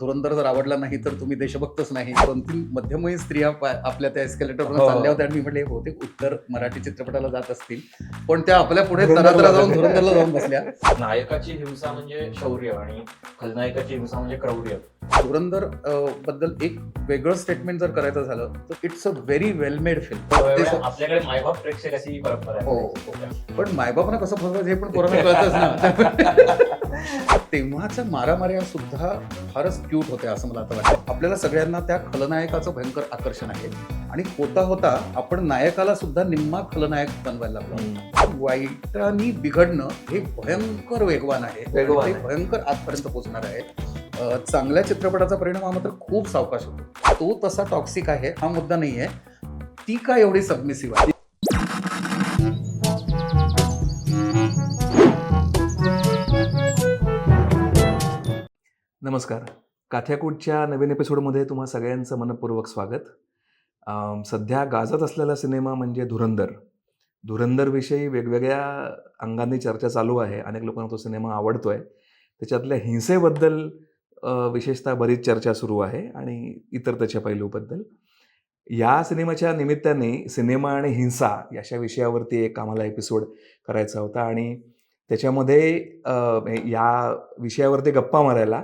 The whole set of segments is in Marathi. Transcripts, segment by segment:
धुरंधर जर आवडला नाही तर तुम्ही देशभक्तच नाही. 2-3 मध्यमवयीन स्त्रिया आपल्या त्या एस्केलेटरवरून हो. चालल्या होत्या आणि मी म्हटले बहुतेक उत्तर मराठी चित्रपटाला जात असतील, पण त्या आपल्या पुढे तरातरा जाऊन धुरंधरला जाऊन बसल्या. नायकाची हिंसा म्हणजे शौर्य आणि खलनायकाची हिंसा म्हणजे क्रौर्य. धुरंधर बद्दल एक वेगळं स्टेटमेंट जर करायचं झालं तर it's a very well made film. आपल्याकडे मायबाप प्रेक्षक अशी परंपरा हो, आहे. पण मायबापांना कसं फसवायचं हे पण पोरांना कळतच ना. तेव्हाच्या मारामाऱ्या सुद्धा फारच क्यूट होत्या असं मला आता वाटतं. आपल्याला सगळ्यांना त्या खलनायकाचं भयंकर आकर्षण आहे आणि होता होता आपण नायकाला सुद्धा निम्मा खलनायक बनवायला लागलो. वाईटानी बिघडणं हे भयंकर वेगवान आहे, वेगवान ते भयंकर आजपर्यंत पोहोचणार आहे. चांगल्या चित्रपटाचा परिणाम हा मात्र खूप सावकाश होतो. तो तसा टॉक्सिक आहे हा मुद्दा नाहीये, ती का एवढी सबमिसिव्ह आहे. नमस्कार. काथ्याकूटच्या नवीन एपिसोडमध्ये तुम्हा सगळ्यांचं मनपूर्वक स्वागत. सध्या गाजत असलेला सिनेमा म्हणजे धुरंधर. धुरंधरविषयी वेगवेगळ्या अंगाने चर्चा चालू आहे. अनेक लोकांना तो सिनेमा आवडतोय. त्याच्यातल्या हिंसेबद्दल विशेषतः बरीच चर्चा सुरू आहे आणि इतर त्याच्या पैलूबद्दल. या सिनेमाच्या निमित्ताने सिनेमा आणि हिंसा याच्या विषयावरती एक आम्हाला एपिसोड करायचा होता आणि त्याच्यामध्ये या विषयावरती गप्पा मारायला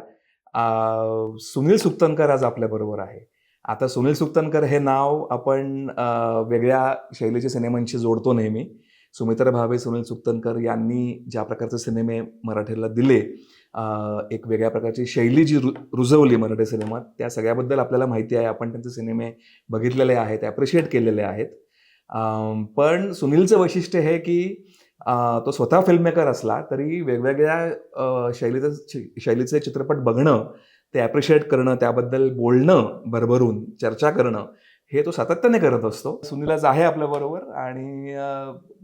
सुनील सुक्तनकर आज आपल्याबरोबर आहे. आता सुनील सुक्तनकर हे नाव आपण वेगळ्या शैलीच्या सिनेमांशी जोडतो नेहमी. सुमित्रा भावे, सुनील सुक्तनकर यांनी ज्या प्रकारचे सिनेमे मराठीला दिले, एक वेगळ्या प्रकारची शैली जी रुजवली मराठी सिनेमात, त्या सगळ्याबद्दल आपल्याला माहिती आहे. आपण त्यांचे सिनेमे बघितलेले आहेत, ॲप्रिशिएट केलेले आहेत. पण सुनीलचं वैशिष्ट्य हे की तो स्वतः फिल्ममेकर असला तरी वेगवेगळ्या शैलीचे चित्रपट बघणं, ते ॲप्रिशिएट करणं, त्याबद्दल बोलणं, भरभरून चर्चा करणं हे तो सातत्याने करत असतो. सुनील आज आहे आपल्याबरोबर आणि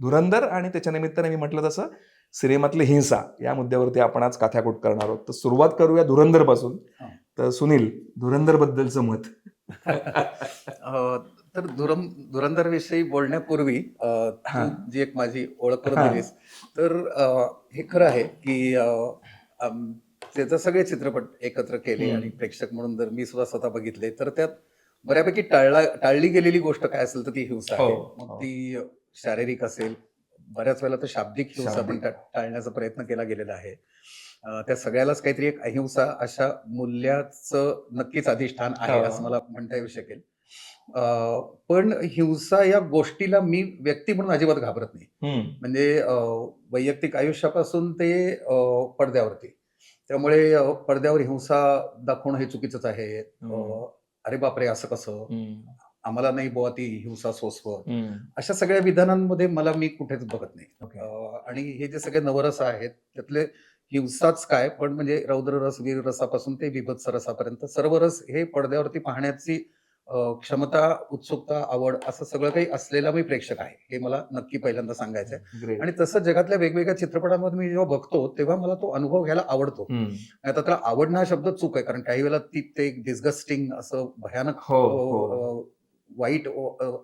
धुरंधर आणि त्याच्या निमित्ताने मी म्हटलं तसं सिनेमातली हिंसा या मुद्द्यावरती आपण आज काथ्याकूट करणार आहोत. तर सुरुवात करूया धुरंधरपासून. तर सुनील, धुरंधरबद्दलचं मत. तर धुरंधर विषयी बोलण्यापूर्वी तू जी एक माझी ओळख करून दिलीस, तर हे खरं आहे की त्याचे सगळे चित्रपट एकत्र केले आणि प्रेक्षक म्हणून जर मी सुद्धा स्वतः बघितले तर त्यात बऱ्यापैकी टाळली गेलेली गोष्ट काय असेल तर ती हिंसा आहे. मग ती शारीरिक असेल, बऱ्याच वेळेला तर शाब्दिक हिंसा पण टाळण्याचा प्रयत्न केला गेलेला आहे. त्या सगळ्यालाच काहीतरी एक अहिंसा अशा मूल्याचं नक्कीच अधिष्ठान आहे असं मला म्हणता येऊ शकेल. पण हिंसा या गोष्टीला मी व्यक्ती म्हणून अजिबात घाबरत नाही. म्हणजे वैयक्तिक आयुष्यापासून ते पडद्यावरती. त्यामुळे पडद्यावर हिंसा दाखवणं हे चुकीचंच आहे. अरे बापरे असं कसं, आम्हाला नाही बुवा ती हिंसा सोसवत, अशा सगळ्या विधानांमध्ये मी कुठेच बघत नाही. आणि हे जे सगळे नवरस आहेत त्यातले हिंसाच काय, पण म्हणजे रौद्र रस, वीर रसापासून ते विभत्स रसापर्यंत सर्व रस हे पडद्यावरती पाहण्याची क्षमता, उत्सुकता, आवड असं सगळं काही असलेला मी प्रेक्षक आहे, हे मला नक्की पहिल्यांदा सांगायचं आहे. आणि तसं जगातल्या वेगवेगळ्या चित्रपटांमध्ये मी जेव्हा बघतो तेव्हा मला तो अनुभव घ्यायला आवडतो. आता त्याला आवडणं हा शब्द चूक आहे, कारण काही वेळेला ते एक डिस्गस्टिंग असं भयानक वाईट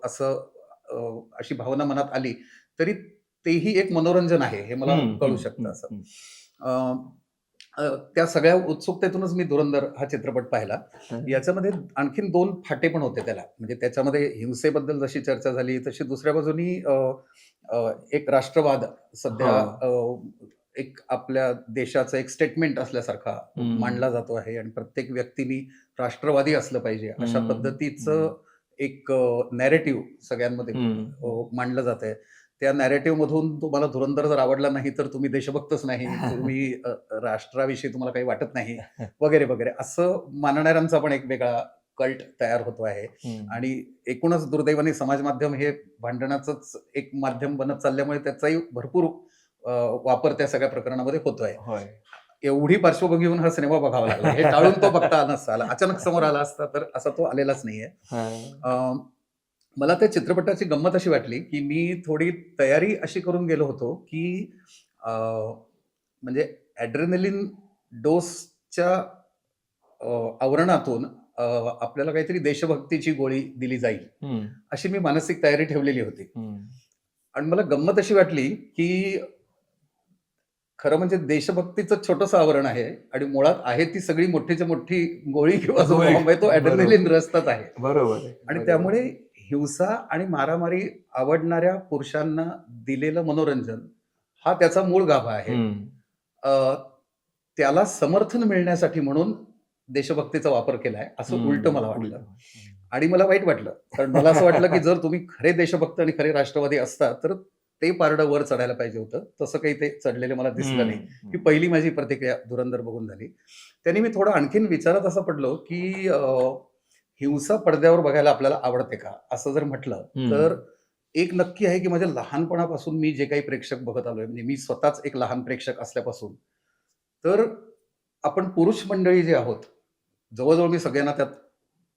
असं अशी भावना मनात आली तरी तेही एक मनोरंजन आहे हे मला कळू शकतं. असं त्या सगळ्या उत्सुकतेतूनच मी धुरंधर हा चित्रपट पाहिला. याच्यामध्ये आणखीन 2 फाटे पण होते त्याला. म्हणजे त्याच्यामध्ये हिंसेबद्दल जशी चर्चा झाली तशी दुसऱ्या बाजूनी एक राष्ट्रवाद सध्या एक आपल्या देशाचं एक स्टेटमेंट असल्यासारखा मांडला जातो आहे आणि प्रत्येक व्यक्तीने राष्ट्रवादी असलं पाहिजे अशा पद्धतीचं एक नॅरेटिव्ह सगळ्यांमध्ये मांडलं जात आहे. त्या नॅरेटिव्ह मधून तुम्हाला धुरंधर जर आवडला नाही तर तुम्ही देशभक्तच नाही, तुम्ही राष्ट्राविषयी तुम्हाला काही वाटत नाही वगैरे वगैरे असं मानणाऱ्यांचा पण एक वेगळा कल्ट तयार होतो आहे. आणि एकूणच दुर्दैवाने समाज माध्यम हे भांडणाचंच एक माध्यम बनत चालल्यामुळे त्याचाही भरपूर वापर त्या सगळ्या प्रकरणामध्ये होतोय. एवढी पार्श्वभूमी घेऊन हा सिनेमा बघावा लागला. हे टाळून तो बघता नसता, अचानक समोर आला असता तर असा तो आलेलाच नाहीये. मला त्या चित्रपटाची गंमत अशी वाटली की मी थोडी तयारी अशी करून गेलो होतो की म्हणजे ॲड्रेनलिन डोसच्या आवरणातून आपल्याला काहीतरी देशभक्तीची गोळी दिली जाईल अशी मी मानसिक तयारी ठेवलेली होती. आणि मला गंमत अशी वाटली की खरं म्हणजे देशभक्तीचं छोटंसं आवरण आहे आणि मुळात आहे ती सगळी मोठीच्या मोठी गोळी किंवा जो गोळी. बॉम्ब आहे तो ॲड्रेनलिन रस्ताच आहे. बरोबर आहे. आणि बरोबर. त्यामुळे हिंसा आणि मारामारी आवडणाऱ्या पुरुषांना दिलेलं मनोरंजन हा त्याचा मूळ गाभा आहे. हम्म. अ, त्याला समर्थन मिळण्यासाठी म्हणून देशभक्तीचा वापर केलाय असं उलट मला वाटलं. उलटं. आणि मला वाईट वाटलं. कारण मला असं वाटलं की जर तुम्ही खरे देशभक्त आणि खरे राष्ट्रवादी असता तर ते पारडं वर चढायला पाहिजे होतं. तसं काही ते चढलेलं मला दिसलं नाही. ही पहिली माझी प्रतिक्रिया धुरंधर बघून झाली. त्यांनी मी थोडं आणखीन विचारात असं पडलो की हिंसा पडद्यावर बघायला आपल्याला आवडते का असं जर म्हटलं तर एक नक्की आहे की माझ्या लहानपणापासून मी जे काही प्रेक्षक बघत आलोय म्हणजे मी स्वतःच एक लहान प्रेक्षक असल्यापासून तर आपण पुरुष मंडळी जे आहोत जवळजवळ मी सगळ्यांना त्यात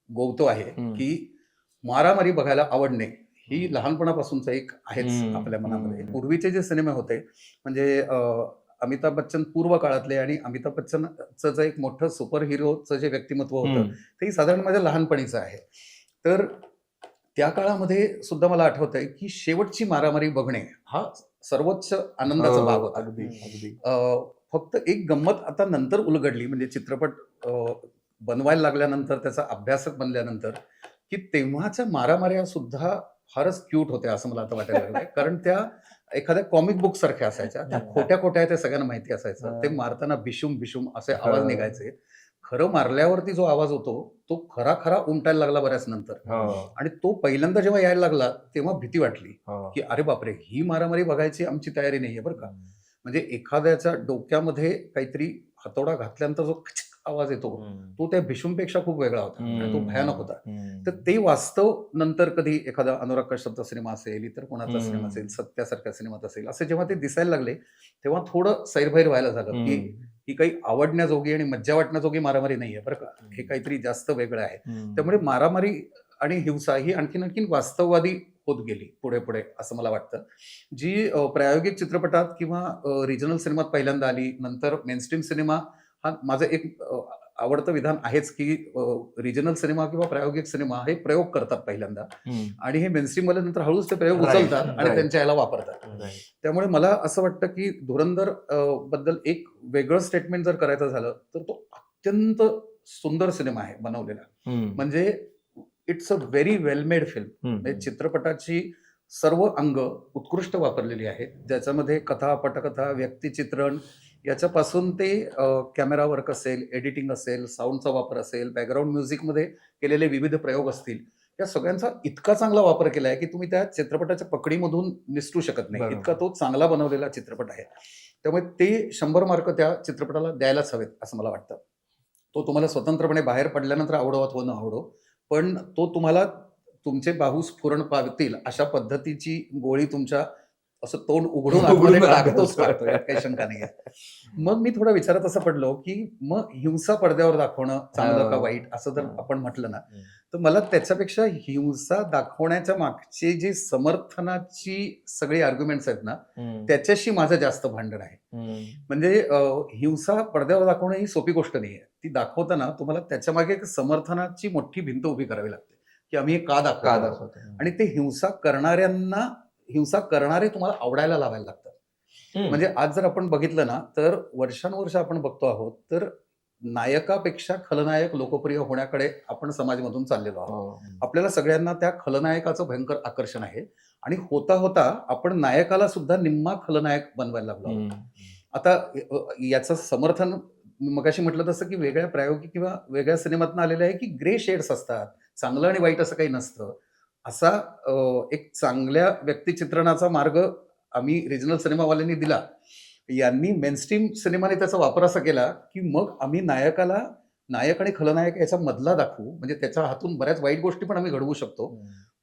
गोवतो आहे की मारामारी बघायला आवडणे ही लहानपणापासूनच एक आहेच आपल्या मनामध्ये. पूर्वीचे जे सिनेमे होते म्हणजे अमिताभ बच्चन पूर्व काळातले आणि अमिताभ बच्चनचं जे एक मोठं सुपर हिरोचं जे व्यक्तिमत्व होतं ते साधारण माझ्या लहानपणीचं आहे. तर त्या काळामध्ये सुद्धा मला आठवतंय की शेवटची मारामारी बघणे हा सर्वोच्च आनंदाचा भाग होता. अगदी अगदी. फक्त एक गंमत आता नंतर उलगडली म्हणजे चित्रपट बनवायला लागल्यानंतर त्याचा अभ्यासक बनल्यानंतर की तेव्हाच्या मारामाऱ्या सुद्धा फारच क्यूट होत्या असं मला आता वाटायला लागलंय. कारण त्या एखाद्या कॉमिक बुक सारख्या असायच्या. त्या खोट्या खोट्या ते सगळ्यांना माहिती असायचं. ते मारताना भिशुम भिशुम असे आवाज निघायचे. खरं मारल्यावरती जो आवाज होतो तो खरा खरा उमटायला लागला बऱ्याच नंतर. आणि तो पहिल्यांदा जेव्हा यायला लागला तेव्हा भीती वाटली की अरे बापरे ही मारामारी बघायची आमची तयारी नाहीये बरं का. म्हणजे एखाद्याच्या डोक्यामध्ये काहीतरी हातोडा घातल्यानंतर जो खचक आवाज येतो तो त्या भिशूंपेक्षा खूप वेगळा होता आणि तो भयानक होता. तर ते वास्तव नंतर कधी एखादा अनुराग कश्यपचा सिनेमा असेल इतर कोणाचा सिनेमा असेल सत्यासारख्या सिनेमात असेल असे जेव्हा ते दिसायला लागले तेव्हा थोडं सैरभैर व्हायला झालं की ही काही आवडण्याजोगी आणि मज्जा वाटण्याजोगी मारामारी नाहीये बरं का. हे काहीतरी जास्त वेगळं आहे. त्यामुळे मारामारी आणि हिंसा ही आणखीन वास्तववादी होत गेली पुढे पुढे असं मला वाटतं. जी प्रायोगिक चित्रपटात किंवा रिजनल सिनेमात पहिल्यांदा आली नंतर मेनस्ट्रीम सिनेमा हा माझं एक आवडतं विधान आहेच की रिजनल सिनेमा किंवा प्रायोगिक सिनेमा हे प्रयोग करतात पहिल्यांदा आणि हे मेनस्ट्रीम वाले नंतर हळूच ते प्रयोग उचलतात आणि त्यांच्या याला वापरतात. त्यामुळे मला असं वाटतं की धुरंधर बद्दल एक वेगळं स्टेटमेंट जर करायचं झालं तर तो अत्यंत सुंदर सिनेमा आहे बनवलेला. म्हणजे it's a very well made film. म्हणजे चित्रपटाची सर्व अंग उत्कृष्ट वापरलेली आहेत. ज्याच्यामध्ये कथा पटकथा व्यक्तिचित्रण याच्यापासून ते कॅमेरा वर्क असेल एडिटिंग असेल साऊंडचा वापर असेल बॅकग्राऊंड म्युझिकमध्ये केलेले विविध प्रयोग असतील या सगळ्यांचा इतका चांगला वापर केला आहे की तुम्ही त्या चित्रपटाच्या पकडीमधून निसटू शकत नाही. इतका तो चांगला बनवलेला चित्रपट आहे. त्यामुळे ते 100 मार्क त्या चित्रपटाला द्यायलाच हवेत असं मला वाटतं. तो तुम्हाला स्वतंत्रपणे बाहेर पडल्यानंतर आवडो अथवा न आवडो पण तो तुम्हाला तुमचे बाहू स्फुरण पावतील अशा पद्धतीची गोळी तुमच्या असं तोंड उघडून आतमध्ये टाकतोच टाकतो यात काही शंका नाहीये. मग मी थोडा विचारात असं पडलो की मग हिंसा पडद्यावर दाखवणं चांगलं का वाईट असं जर आपण म्हटलं ना तर मला त्याच्यापेक्षा हिंसा दाखवण्याच्या मागची जी समर्थनाची सगळी आर्ग्युमेंट्स आहेत ना त्याच्याशी माझं जास्त भांडण आहे. म्हणजे हिंसा पडद्यावर दाखवणं ही सोपी गोष्ट नाहीये. ती दाखवताना तुम्हाला त्याच्या मागे एक समर्थनाची मोठी भिंत उभी करावी लागते की आम्ही हे का दाखवतो आणि ते हिंसा करणारे तुम्हाला आवडायला लावायला लागतात. म्हणजे आज जर आपण बघितलं ना तर वर्षानुवर्ष आपण बघतो आहोत तर नायकापेक्षा खलनायक लोकप्रिय होण्याकडे आपण समाजामधून चाललेलो आहोत. आपल्याला सगळ्यांना त्या खलनायकाचं भयंकर आकर्षण आहे आणि होता होता आपण नायकाला सुद्धा निम्मा खलनायक बनवायला लागलो आहोत. आता याचं समर्थन मगाशी म्हटलं तसं की वेगळ्या प्रायोगिक किंवा वेगळ्या सिनेमातनं आलेलं आहे की ग्रे शेड्स असतात. चांगलं आणि वाईट असं काही नसतं. असा एक चांगल्या व्यक्तिचित्रणाचा मार्ग आम्ही रिजनल सिनेमावाल्यांनी दिला. यांनी मेनस्ट्रीम सिनेमाने त्याचा वापर असा केला की मग आम्ही नायक आणि खलनायक याचा मधला दाखवू म्हणजे त्याच्या हातून बऱ्याच वाईट गोष्टी पण आम्ही घडवू शकतो.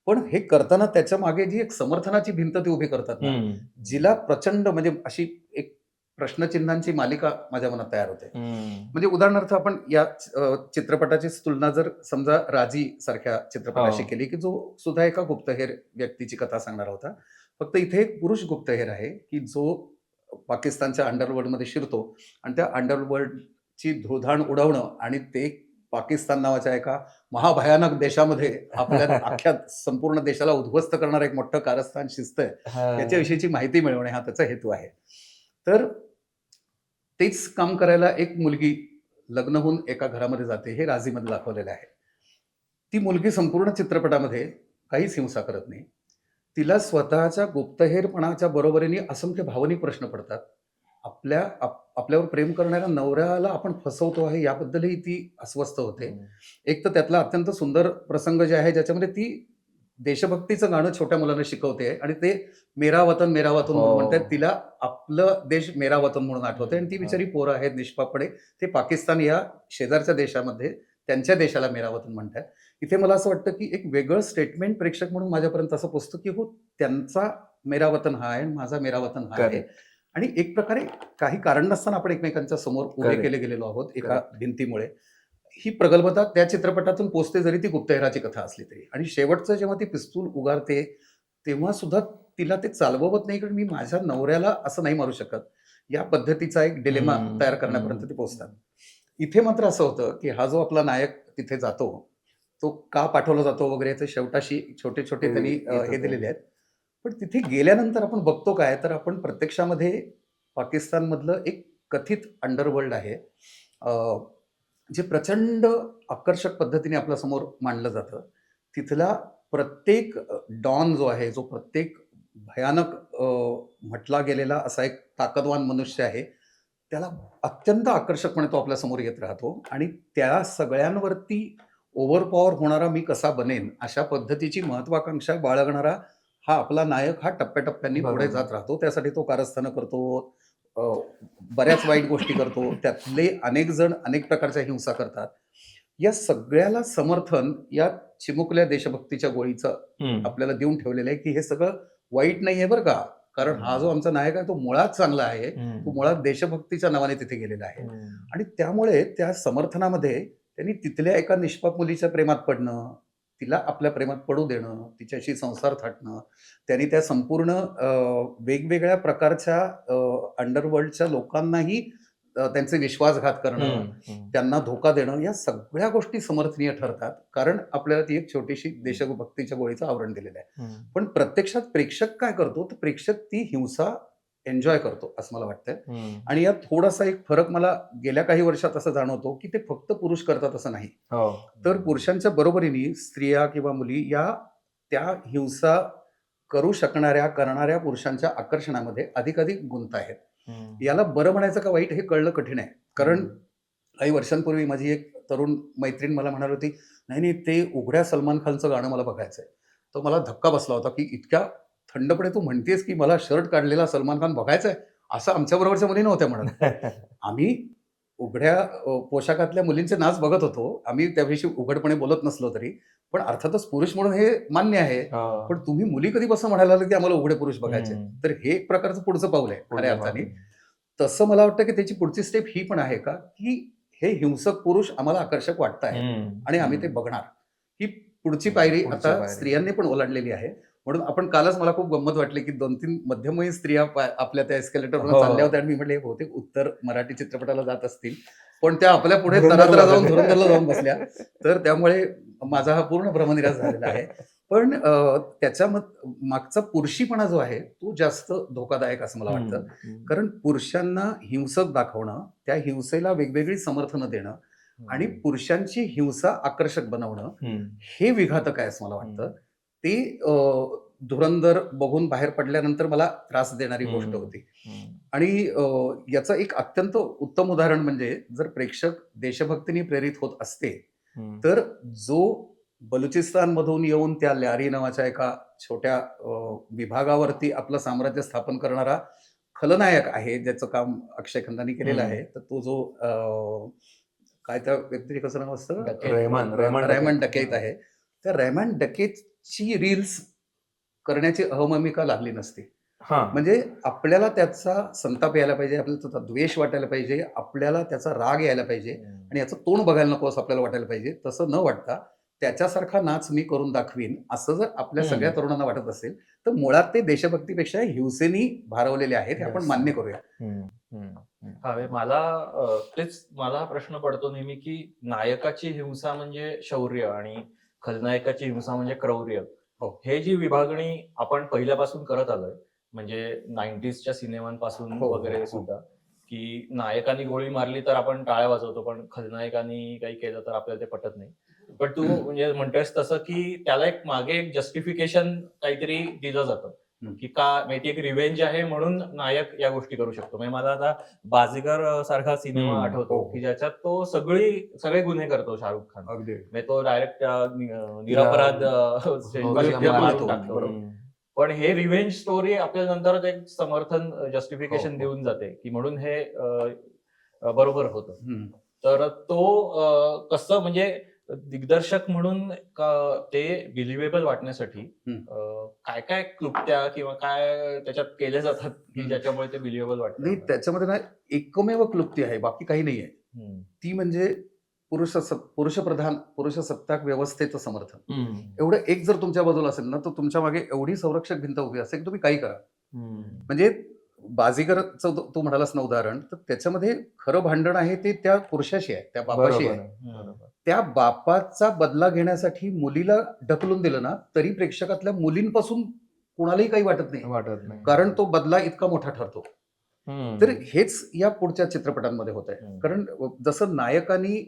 पण हे करताना त्याच्या मागे जी एक समर्थनाची भिंत ती उभी करतात ना जिला प्रचंड म्हणजे अशी एक प्रश्नचिन्हांची मालिका माझ्या मनात तयार होते. म्हणजे उदाहरणार्थ आपण या चित्रपटाची तुलना जर समजा राजी सारख्या चित्रपटाशी केली की जो सुद्धा एका गुप्तहेर व्यक्तीची कथा सांगणारा होता. फक्त इथे एक पुरुष गुप्तहेर आहे की जो पाकिस्तानच्या अंडरवर्ल्डमध्ये शिरतो आणि त्या अंडरवर्ल्डची धुळधाण उडवणं आणि ते पाकिस्तान नावाच्या एका महाभयानक देशामध्ये आपल्या अख्ख्या संपूर्ण देशाला उद्ध्वस्त करणारं एक मोठं कारस्थान शिजतंय याच्याविषयीची माहिती मिळवणे हा त्याचा हेतू आहे. तर तेच काम करायला एक मुलगी लग्न होऊन एका घरामध्ये जाते, हे राझीमध्ये दाखवलेलं आहे. ती मुलगी संपूर्ण चित्रपटामध्ये काहीच हिंसा करत नाही. तिला स्वतःच्या गुप्तहेरपणाच्या बरोबरीने असंख्य भावनिक प्रश्न पडतात. आपल्यावर प्रेम करणाऱ्या नवऱ्याला आपण फसवतो आहे याबद्दलही ती अस्वस्थ होते. एक तर त्यातला अत्यंत सुंदर प्रसंग जे आहे ज्याच्यामध्ये ती देशभक्तीचं गाणं छोट्या मुलांना शिकवते आणि ते मेरा वतन म्हणून म्हणतात. तिला आपलं देश मेरा वतन म्हणून आठवते आणि ती बिचारी पोरं आहेत निष्पापणे ते पाकिस्तान या शेजारच्या देशामध्ये त्यांच्या देशाला मेरा वतन म्हणतात. इथे मला असं वाटतं की एक वेगळं स्टेटमेंट प्रेक्षक म्हणून माझ्यापर्यंत असं पोचतं की हो, त्यांचा मेरा वतन हा आहे आणि माझा मेरा वतन हा आहे. आणि एक प्रकारे काही कारण नसताना आपण एकमेकांच्या समोर उभे Correct. केले गेलेलो आहोत एका भिंतीमुळे. ही प्रगल्भता त्या चित्रपटातून पोचते जरी ती गुप्तहेराची कथा असली तरी. आणि शेवटचं जेव्हा ती पिस्तूल उगारते तेव्हा सुद्धा तिला ते चालवत नाही, कारण मी माझ्या नवऱ्याला असं नाही मारू शकत या पद्धतीचा एक डिलेमा तयार करण्यापर्यंत ते पोहोचतात. इथे मात्र असं होतं की हा जो आपला नायक तिथे जातो तो का पाठवला जातो वगैरे याचे शेवटाशी छोटे छोटे त्यांनी हे दिलेले आहेत. पण तिथे गेल्यानंतर आपण बघतो काय, तर आपण प्रत्यक्षामध्ये पाकिस्तानमधलं एक कथित अंडरवर्ल्ड आहे जे प्रचंड आकर्षक पद्धतीने आपल्यासमोर मांडलं जातं. तिथला प्रत्येक डॉन जो आहे, जो प्रत्येक भयानक म्हटला गेलेला असा एक ताकदवान मनुष्य आहे, त्याला अत्यंत आकर्षकपणे तो आपल्यासमोर येत राहतो आणि त्या सगळ्यांवरती ओव्हरपॉवर होणारा मी कसा बनेन अशा पद्धतीची महत्वाकांक्षा बाळगणारा हा आपला नायक हा टप्प्याटप्प्यांनी पुढे बरोबर. जात राहतो. त्यासाठी तो कारस्थानं करतो, अ, बऱ्याच वाईट गोष्टी करतो. त्यातले अनेक जण अनेक प्रकारच्या हिंसा करतात. या सगळ्याला समर्थन या चिमुकल्या देशभक्तीच्या गोळीचं आपल्याला देऊन ठेवलेलं आहे की हे सगळं वाईट नाहीये बरं का, कारण हा जो आमचा नायक आहे तो मुळात चांगला आहे. तो मुळात देशभक्तीच्या नावाने तिथे गेलेला आहे. आणि त्यामुळे त्या समर्थनामध्ये त्यांनी तिथल्या एका निष्पाप मुलीच्या प्रेमात पडणं, तिला आपल्या प्रेमात पडू देणं, तिच्याशी संसार थाटणं, त्यांनी त्या संपूर्ण वेगवेगळ्या प्रकारच्या अंडरवर्ल्डच्या लोकांनाही त्यांचे विश्वासघात करणं, त्यांना धोका देणं, या सगळ्या गोष्टी समर्थनीय ठरतात, कारण आपल्याला ती एक छोटीशी देशभक्तीच्या गोळीचं आवरण दिलेलं आहे. पण प्रत्यक्षात प्रेक्षक काय करतो, तर प्रेक्षक ती हिंसा एन्जॉय करतो असं मला वाटतं. आणि यात थोडासा एक फरक मला गेल्या काही वर्षात असं जाणवतो की ते फक्त पुरुष करतात असं नाही, तर पुरुषांच्या बरोबरीने स्त्रिया किंवा मुली या त्या हिंसा करू शकणाऱ्या करणाऱ्या पुरुषांच्या आकर्षणामध्ये अधिकाधिक गुंत आहेत. याला बरं म्हणायचं का वाईट हे कळणं कठीण आहे, कारण काही वर्षांपूर्वी माझी एक तरुण मैत्रीण मला म्हणाली होती, नाही ते उघड्या सलमान खानचं गाणं मला बघायचंय. तर मला धक्का बसला होता की इतक्या थंडपणे तू म्हणतेस की मला शर्ट काढलेला सलमान खान बघायचाय, असं आमच्या बरोबरच्या मुली नव्हत्या म्हणत. आम्ही उघड्या पोशाखातल्या मुलींचे नाच बघत होतो, आम्ही त्याविषयी उघडपणे बोलत नसलो तरी, पण अर्थातच पुरुष म्हणून हे मान्य आहे. पण तुम्ही मुली कधीपासून म्हणायला लागले की आम्हाला उघडे पुरुष बघायचे, तर हे एक प्रकारचं पुढचं पाऊल आहे खऱ्या अर्थाने. तसं मला वाटतं की त्याची पुढची स्टेप ही पण आहे का, की हे हिंसक पुरुष आम्हाला आकर्षक वाटत आहे आणि आम्ही ते बघणार. ही पुढची पायरी आता स्त्रियांनी पण ओलांडलेली आहे. म्हणून आपण कालच मला खूप गंमत वाटली की 2-3 मध्यमवयीन स्त्रिया आपल्या त्या एस्केलेटरवर चालल्या होत्या आणि मी म्हटले बहुतेक उत्तर मराठी चित्रपटाला जात असतील, पण त्या आपल्या पुढे तरातरा जाऊन धुरंधरला जाऊन बसल्या. तर त्यामुळे माझा हा पूर्ण भ्रमनिरास झालेला आहे. पण त्याच्या मागचा पुरुषीपणा जो आहे तो जास्त धोकादायक असं मला वाटतं, कारण पुरुषांना हिंसक दाखवणं, त्या हिंसेला वेगवेगळी समर्थनं देणं आणि पुरुषांची हिंसा आकर्षक बनवणं हे विघातक आहे असं मला वाटतं. ते धुरंधर बघून बाहेर पडल्यानंतर मला त्रास देणारी गोष्ट होती. आणि याचं एक अत्यंत उत्तम उदाहरण म्हणजे जर प्रेक्षक देशभक्तीने प्रेरित होत असते, तर जो बलुचिस्तान मधून येऊन त्या ल्यारी नावाच्या एका छोट्या विभागावरती आपलं साम्राज्य स्थापन करणारा खलनायक आहे, ज्याचं काम अक्षय खन्नानी केलेलं आहे, तर तो जो काय त्या व्यक्तिरेखाचं नाव असतं, रहमान डकैत आहे. त्या रहमान डकैतची रील्स करण्याची अहममिका लागली नसती. म्हणजे आपल्याला त्याचा संताप यायला पाहिजे, आपल्याला त्याचा द्वेष वाटायला पाहिजे, आपल्याला त्याचा राग यायला पाहिजे आणि याचं तोंड बघायला नको असं आपल्याला वाटायला पाहिजे. तसं न वाटता त्याच्यासारखा नाच मी करून दाखवीन असं जर आपल्या सगळ्या तरुणांना वाटत असेल, तर मुळात ते देशभक्तीपेक्षा हिंसेनी भारवलेले आहेत, हे आपण मान्य करूया. मला हा प्रश्न पडतो नेहमी की नायकाची हिंसा म्हणजे शौर्य आणि खलनायकाची हिंसा म्हणजे क्रौर्य. हे जी विभागणी आपण पहिल्यापासून करत आलोय, म्हणजे 90sच्या सिनेमांपासून वगैरे सुद्धा, की नायकाने गोळी मारली तर आपण टाळ्या वाजवतो, पण खलनायकाने काही केलं तर आपल्याला ते पटत नाही. पण तू म्हणजे म्हणतोयस तसं की त्याला एक मागे एक जस्टिफिकेशन काहीतरी दिलं जातं, की का माहिती एक रिव्हेंज आहे म्हणून नायक या गोष्टी करू शकतो. म्हणजे मला आता बाजीगर सारखा सिनेमा आठवतो, की ज्याच्यात तो सगळे गुन्हे करतो शाहरुख खान. अगदी म्हणजे तो डायरेक्ट निरपराध मारून टाकतो. बरोबर. पण हे रिव्हेंज स्टोरी आपल्याला नंतर एक समर्थन जस्टिफिकेशन हो. देऊन जाते, की म्हणून हे बरोबर होतं. हम्म. तर तो कसं म्हणजे दिग्दर्शक म्हणून ते बिलिव्हेबल वाटण्यासाठी काय काय क्लुप्त्या किंवा काय त्याच्यात केले जातात की ज्याच्यामुळे ते बिलिव्हेबल नाही, वाटतं? त्याच्यामध्ये ना एकमेव क्लुप्ती आहे, बाकी काही नाहीये. ती म्हणजे पुरुषप्रधान पुरुषसत्ताक व्यवस्थेचं समर्थन. एवढं एक जर तुमच्या बाजूला असेल ना, तर तुमच्या मागे एवढी संरक्षक भिंत उभी असेल, तुम्ही काही करा. म्हणजे बाजीगरचं तू म्हणालास ना उदाहरण, तर त्याच्यामध्ये खरं भांडण आहे ते त्या पुरुषाशी आहे, त्या बापाशी बरोबर आहे. त्या बापाचा बदला घेण्यासाठी मुलीला ढकलून दिलं ना, तरी प्रेक्षकातल्या मुलींपासून कुणालाही काही वाटत नाही, वाटत नाही. कारण तो बदला इतका मोठा ठरतो. हम्म. तर हेच या पुढच्या चित्रपटांमध्ये होत आहे. कारण जसं नायकानी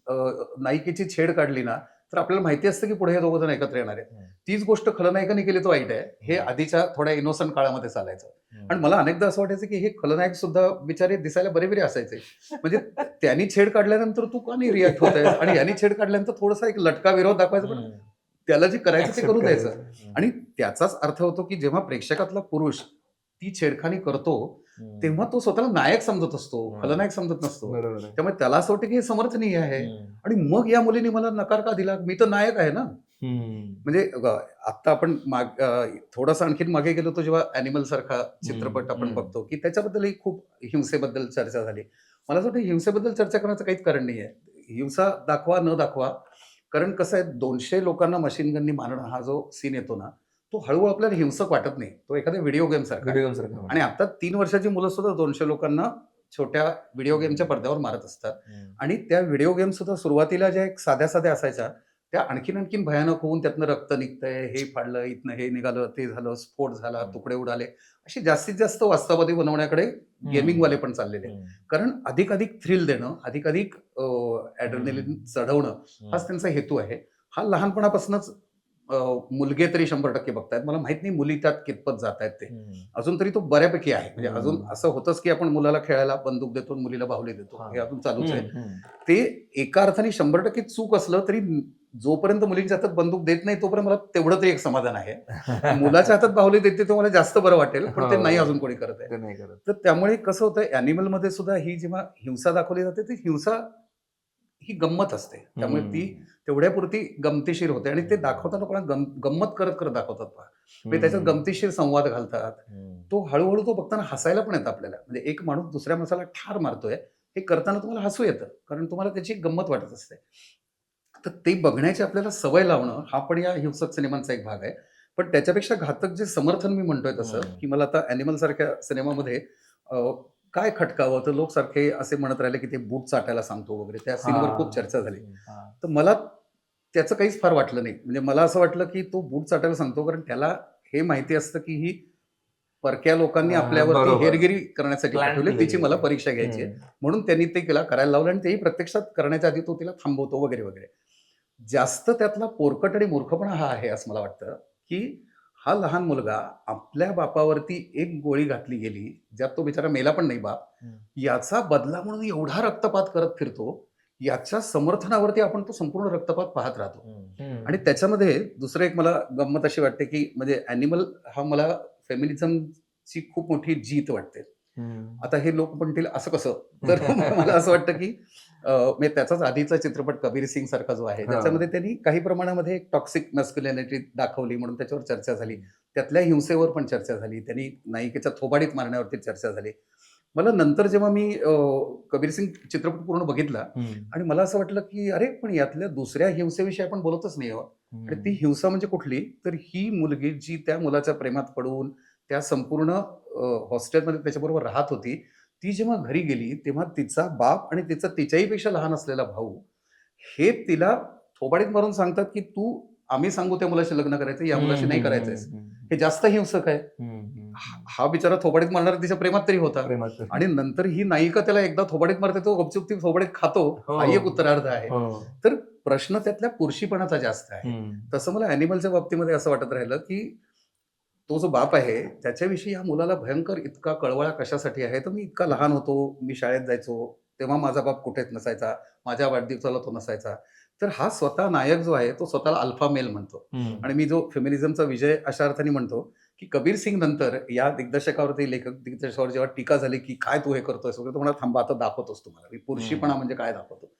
नायिकेची छेड काढली ना, तर आपल्याला माहिती असतं की पुढे हे दोघं जण एकत्र येणार आहेत. तीच गोष्ट खलनायकाने केली तर वाईट आहे. हे आधीच्या थोड्या इनोसंट काळामध्ये चालायचं. आणि मला अनेकदा असं वाटायचं की हे खलनायक सुद्धा बिचारे दिसायला बरे असायचे. म्हणजे त्यांनी छेड काढल्यानंतर तू का नाही रिॲक्ट होत आहे, आणि यांनी छेड काढल्यानंतर थोडासा एक लटका विरोध दाखवायचा, पण त्याला जे करायचं ते करू द्यायचं. आणि त्याचाच अर्थ होतो की जेव्हा प्रेक्षकातला पुरुष ती छेडखानी करतो, तेव्हा तो स्वतःला नायक समजत असतो, खलनायक समजत नसतो. बरोबर आहे. त्यामुळे त्याला असं वाटतं की हे समर्थनीय आहे. आणि मग या मुलीने मला नकार का दिला, मी तर नायक आहे ना. म्हणजे आता आपण थोडासा आणखीन मागे गेलो तो जेव्हा अॅनिमल सारखा चित्रपट आपण बघतो, की त्याच्याबद्दलही खूप हिंसेबद्दल चर्चा झाली. मला असं वाटतं हिंसेबद्दल चर्चा करण्याचं काहीच कारण नाहीये. हिंसा दाखवा न दाखवा, कारण कसं आहे, 200 लोकांना मशीन गननी मारणं हा जो सीन येतो ना, तो हळूहळू आपल्याला हिंसक वाटत नाही. तो एखाद्या व्हिडिओ गेम सारखा आहे. व्हिडिओ गेम सारखा. आणि आता 3 वर्षाची मुलं सुद्धा 200 लोकांना छोट्या व्हिडिओ गेमच्या पडद्यावर मारत असतात. आणि त्या व्हिडिओ गेम सुद्धा सुरुवातीला ज्या एक साध्या असायच्या, त्या आणखीन भयानक होऊन त्यातनं रक्त निघतंय, हे फाडलं, इथनं हे निघालं, ते झालं, स्फोट झाला, तुकडे उडाले, अशी जास्तीत जास्त वास्तववादी बनवण्याकडे गेमिंगवाले पण चाललेले आहेत. कारण अधिक थ्रिल देणं, अधिक ॲड्रेनलिन चढवणं हाच त्यांचा हेतू आहे. हा लहानपणापासूनच मुलगे तरी 100% बघतायत. मला माहित नाही मुली त्यात कितपत जातायत ते. अजून तरी तो बऱ्यापैकी आहे. म्हणजे अजून असं होतंच की आपण मुलाला खेळायला बंदूक देतो, मुलीला बाहुली देतो. हे अजून चालूच आहे. ते एका अर्थाने 100% चूक असलं तरी जोपर्यंत मुलींच्या हातात बंदूक देत नाही तोपर्यंत मला तेवढं तरी एक समाधान आहे. मुलाच्या हातात बाहुली देते तो मला जास्त बरं वाटेल, पण ते नाही अजून कोणी करत आहे. तर त्यामुळे कसं होतं, ॲनिमलमध्ये सुद्धा ही जेव्हा हिंसा दाखवली जाते, ती हिंसा ही गंमत असते. त्यामुळे ती तेवढ्यापुरती गमतीशीर होते आणि ते दाखवताना कोणा गंमत करत दाखवतात पहा. म्हणजे त्याच्यात गमतीशीर संवाद घालतात. तो हळूहळू तो बघताना हसायला पण येतं आपल्याला. म्हणजे एक माणूस दुसऱ्या माणसाला ठार मारतोय, हे करताना तुम्हाला हसू येतं, कारण तुम्हाला त्याची गंमत वाटत असते. तर ते बघण्याची आपल्याला सवय लावणं हा पण या हिंसक सिनेमांचा एक भाग आहे. पण त्याच्यापेक्षा घातक जे समर्थन मी म्हणतोय तसं, की मला आता ॲनिमल सारख्या सिनेमामध्ये काय खटकावं, तर लोक सारखे असे म्हणत राहिले की ते बूट चाटायला सांगतो वगैरे, त्या सीनवर खूप चर्चा झाली. तर मला त्याचं काहीच फार वाटलं नाही. म्हणजे मला असं वाटलं की तो बूट चाटायला सांगतो कारण त्याला हे माहिती असतं की ही परक्या लोकांनी आपल्यावरती बरोबर. हेरगिरी करण्यासाठी Plan पाठवली, केलेली तिची मला आहे. परीक्षा घ्यायची आहे. म्हणून त्यांनी ते करायला लावलं आणि तेही प्रत्यक्षात करण्याच्या आधी तो तिला थांबवतो वगैरे वगैरे. जास्त त्यातला पोरकट आणि मूर्खपणा हा आहे असं मला वाटतं, की हा लहान मुलगा आपल्या बापावरती एक गोळी घातली गेली, ज्यात तो बिचारा मेला पण नाही बाप, याचा बदला म्हणून एवढा रक्तपात करत फिरतो. याच्या समर्थनावरती आपण तो संपूर्ण रक्तपात पाहत राहतो. आणि त्याच्यामध्ये दुसरं एक मला गंमत अशी वाटते, की म्हणजे ॲनिमल हा मला फेमिनिझमची खूप मोठी जीत वाटते. आता हे लोक म्हणतील असं कसं? तर मला असं वाटतं, की म्हणजे त्याचाच आधीचा चित्रपट कबीर सिंग सारखा जो आहे, त्याच्यामध्ये त्यांनी काही प्रमाणामध्ये टॉक्सिक मॅस्क्युलिनिटी दाखवली म्हणून त्याच्यावर चर्चा झाली. त्यातल्या हिंसेवर पण चर्चा झाली. त्यांनी नायिकेच्या थोबाडीत मारण्यावरती चर्चा झाली. मला नंतर जेव्हा मी कबीर सिंग चित्रपट पूर्ण बघितला आणि मला असं वाटलं, की अरे पण यातल्या दुसऱ्या हिंसेविषयी आपण बोलतच नाही आहोत. आणि ती हिंसा म्हणजे कुठली? तर ही मुलगी जी त्या मुलाच्या प्रेमात पडून त्या संपूर्ण हॉस्टेलमध्ये त्याच्याबरोबर राहत होती, ती जेव्हा घरी गेली तेव्हा तिचा बाप आणि तिच्याही पेक्षा लहान असलेला भाऊ हे तिला थोबाडीत मारून सांगतात, की आम्ही सांगू त्या मुलाशी लग्न करायचं, या मुलाशी नाही करायचंय. हे जास्त हिंसक आहे. हा बिचारा थोबाडीत मारणारा तिच्या प्रेमात तरी होता, प्रेमाचं. आणि नंतर ही नायिका त्याला एकदा थोबाडीत मारते, तो गपचूप ती थोबाडीत खातो. हो. हा एक उत्तरार्ध आहे. हो. तर प्रश्न त्यातल्या पुरुषीपणाचा जास्त आहे. तसं मला अॅनिमलच्या बाबतीमध्ये असं वाटत राहिलं, की तो जो बाप आहे त्याच्याविषयी या मुलाला भयंकर इतका कळवळा कशासाठी आहे. तर मी इतका लहान होतो, मी शाळेत जायचो, तेव्हा माझा बाप कुठेच नसायचा, माझ्या वाढदिवसाला तो नसायचा. तर हा स्वतः नायक जो आहे तो स्वतःला अल्फा मेल म्हणतो. आणि मी जो फेमिनिझमचा विजय अशा अर्थाने म्हणतो, की कबीर सिंग नंतर या दिग्दर्शकावरती, लेखक दिग्दर्शकावर जेव्हा टीका झाली, की काय तू हे करतोयस वगैरे, तो म्हणाला थांबा आता दाखवतोस तुम्हाला, मी पुरुषीपणा म्हणजे काय दाखवतो.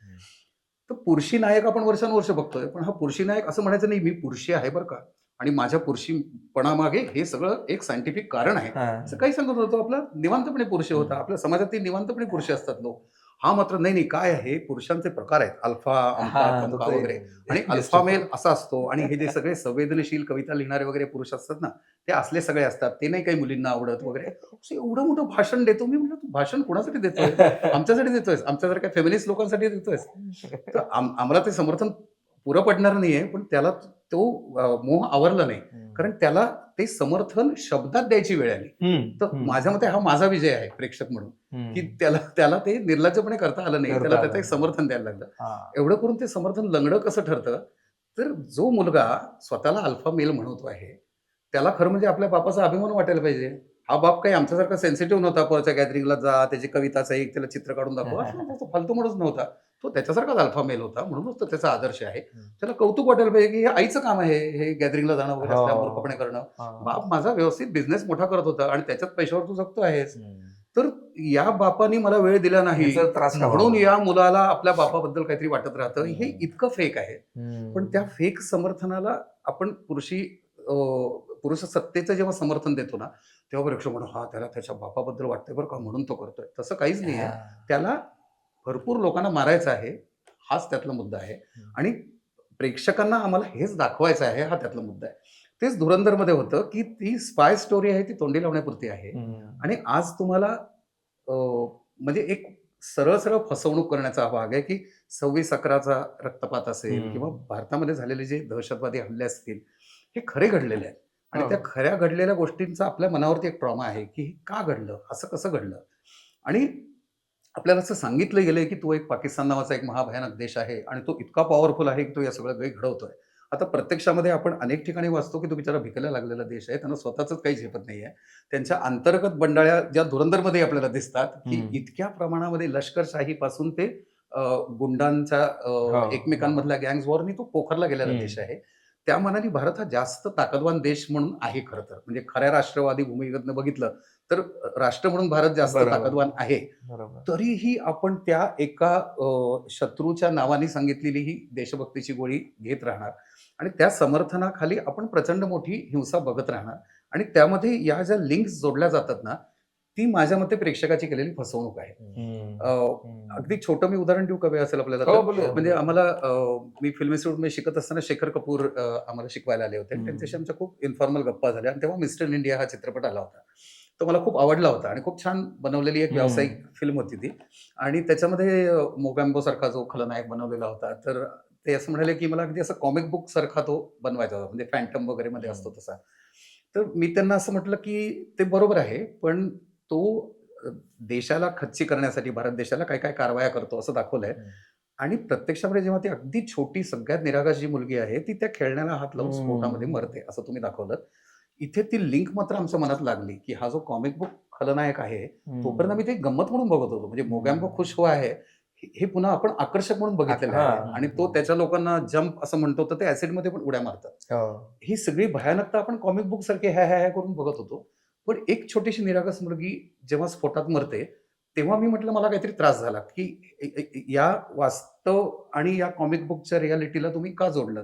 तर पुरुषी नायक आपण वर्षानुवर्ष बघतोय, पण हा पुरुषी नायक असं म्हणायचं नाही, मी पुरुषी आहे बरं का, आणि माझ्या पुरुषीपणामागे हे सगळं एक सायंटिफिक कारण आहे, असं काही सांगत होतो. आपला निवांतपणे पुरुष होता, आपल्या समाजातील निवांतपणे पुरुष असतात लोक. हा मात्र नाही नाही, काय आहे, पुरुषांचे प्रकार आहेत, अल्फा, अमका, तमका वगैरे, आणि अल्फा मेल असा असतो. आणि हे जे सगळे संवेदनशील कविता लिहिणारे वगैरे पुरुष असतात ना, ते असले सगळे असतात, ते नाही काही मुलींना आवडत वगैरे. असं एवढं मोठं भाषण देतो. मी म्हटलं, तू भाषण कोणासाठी देतोय? आमच्यासाठी देतोयस? आमच्यासारख्या फेमिनिस्ट लोकांसाठी देतोयस? तर आम्हाला ते समर्थन पुरं पडणार नाहीये, पण त्याला तो मोह आवरला नाही, कारण त्याला ते समर्थन शब्दात द्यायची वेळ आली. तर माझ्या मते हा माझा विजय आहे प्रेक्षक म्हणून, की त्याला ते निर्लज्जपणे करता आलं नाही, त्याला त्याचं एक समर्थन द्यायला लागलं. एवढं करून ते समर्थन लंगडं कसं ठरतं? तर जो मुलगा स्वतःला अल्फा मेल म्हणतो आहे, त्याला खरं म्हणजे आपल्या बापाचा अभिमान वाटायला पाहिजे. हा बाप काही आमच्यासारखा सेन्सिटिव्ह नव्हता, कोणाच्या गॅदरिंगला जा, त्याची कविताचा एक त्याला चित्र काढून दाखवा, असं नव्हतं, तो फालतू माणूस नव्हता. तो त्याच्यासारखाच अल्फा मेल होता, म्हणूनच तो त्याचा आदर्श आहे. त्याला कौतुक वाटायला पाहिजे, की हे आईचं काम आहे, हे गॅदरिंगला जाणं वगैरे, असल्या मूर्खपणे करणं. बाप माझा व्यवस्थित बिझनेस मोठा करत होता, आणि त्याच्यात पैशावर तू जगतो आहेस. तर या बापानी मला वेळ दिला नाही, म्हणून या मुलाला आपल्या बापाबद्दल काहीतरी वाटत राहतं. हे इतकं फेक आहे. पण त्या फेक समर्थनाला आपण पुरुष सत्तेचं जेव्हा समर्थन देतो ना, तेव्हा प्रेक्षक म्हणून हा त्याला त्याच्या बापाबद्दल वाटतंय बरं का, म्हणून तो करतोय. तसं काहीच नाहीये. त्याला भरपूर लोकांना मारायचं आहे, हाच त्यातला मुद्दा आहे. आणि प्रेक्षकांना आम्हाला हेच दाखवायचं आहे, हा त्यातला मुद्दा आहे. तेच धुरंधरमध्ये होतं, की ती स्पाय स्टोरी आहे, ती तोंडी लावण्यापुरती आहे. आणि आज तुम्हाला म्हणजे एक सरळ सरळ फसवणूक करण्याचा भाग आहे, की 26/11चा रक्तपात असेल, किंवा भारतामध्ये झालेले जे दहशतवादी हल्ले असतील, हे खरे घडलेले आहेत. आणि त्या खऱ्या घडलेल्या गोष्टींचा आपल्या मनावरती एक ट्रॉमा आहे, की हे का घडलं, असं कसं घडलं. आणि आपल्याला असं सांगितलं गेलंय, की तो एक पाकिस्तान नावाचा एक महाभयानक देश आहे, आणि तो इतका पॉवरफुल आहे, की तो या सगळं काही घडवतोय. आता प्रत्यक्षामध्ये आपण अनेक ठिकाणी वाचतो, की तो बिचारा भिकायला लागलेला देश आहे, त्यांना स्वतःच काही झेपत नाहीये. त्यांच्या अंतर्गत बंडाळ्या ज्या धुरंधरमध्ये आपल्याला दिसतात, की इतक्या प्रमाणामध्ये लष्करशाहीपासून ते गुंडांच्या एकमेकांमधल्या गँग्स वॉरनी तो पोखरला गेलेला देश आहे. त्या मानाने भारत हा जास्त ताकदवान देश म्हणून आहे खरं तर. म्हणजे खऱ्या राष्ट्रवादी भूमिगतनं बघितलं तर राष्ट्र म्हणून भारत जास्त ताकदवान आहे. तरीही आपण त्या एका शत्रूच्या नावाने सांगितलेली ही देशभक्तीची गोळी घेत राहणार, आणि त्या समर्थनाखाली आपण प्रचंड मोठी हिंसा बघत राहणार. आणि त्यामध्ये या ज्या लिंक्स जोडल्या जातात ना, ती माझ्या मते प्रेक्षकाची केलेली फसवणूक आहे. अगदी छोटं मी उदाहरण देऊ का, वेळ असेल आपल्याला तर? म्हणजे आम्हाला मी फिल्म इन्स्टिट्यूटमध्ये शिकत असताना शेखर कपूर आम्हाला शिकवायला आले होते, आणि त्यांच्याशी आमच्या खूप इन्फॉर्मल गप्पा झाल्या. आणि तेव्हा मिस्टर इंडिया हा चित्रपट आला होता, तो मला खूप आवडला होता, आणि खूप छान बनवलेली एक व्यावसायिक फिल्म होती ती. आणि त्याच्यामध्ये मोगॅम्बो सारखा जो खलनायक बनवलेला होता, तर ते असं म्हणाले, की मला अगदी असं कॉमिक बुक सारखा तो बनवायचा होता, म्हणजे फॅन्टम वगैरे मध्ये असतो तसा. तर मी त्यांना असं म्हटलं, की ते बरोबर आहे, पण तो देशाला खच्ची करण्यासाठी भारत देशाला काय काय कारवाया करतो असं दाखवलंय. आणि प्रत्यक्षामध्ये जेव्हा ती अगदी छोटी सगळ्यात निरागस जी मुलगी आहे, ती त्या खेळण्याला हात लावून स्फोटामध्ये मरते, असं तुम्ही दाखवलं. इथे ती लिंक मात्र आमच्या मनात लागली, की हा जो कॉमिक बुक खलनायक आहे, तोपर्यंत मी ते गंमत म्हणून बघत होतो. म्हणजे मोगॅम्बो खुश हुआ आहे हे पुन्हा आपण आकर्षक म्हणून बघितलेलं आहे. आणि तो त्याच्या लोकांना जम्प असं म्हणतो, तर ते ऍसिडमध्ये पण उड्या मारतात. ही सगळी भयानकता आपण कॉमिक बुक सारखे ह्या ह्या करून बघत होतो. पण एक छोटीशी निरागस मुलगी जेव्हा स्फोटात मरते, तेव्हा मी म्हटलं मला काहीतरी त्रास झाला, की या वास्तव आणि या कॉमिक बुकच्या रियालिटीला तुम्ही का जोडलं.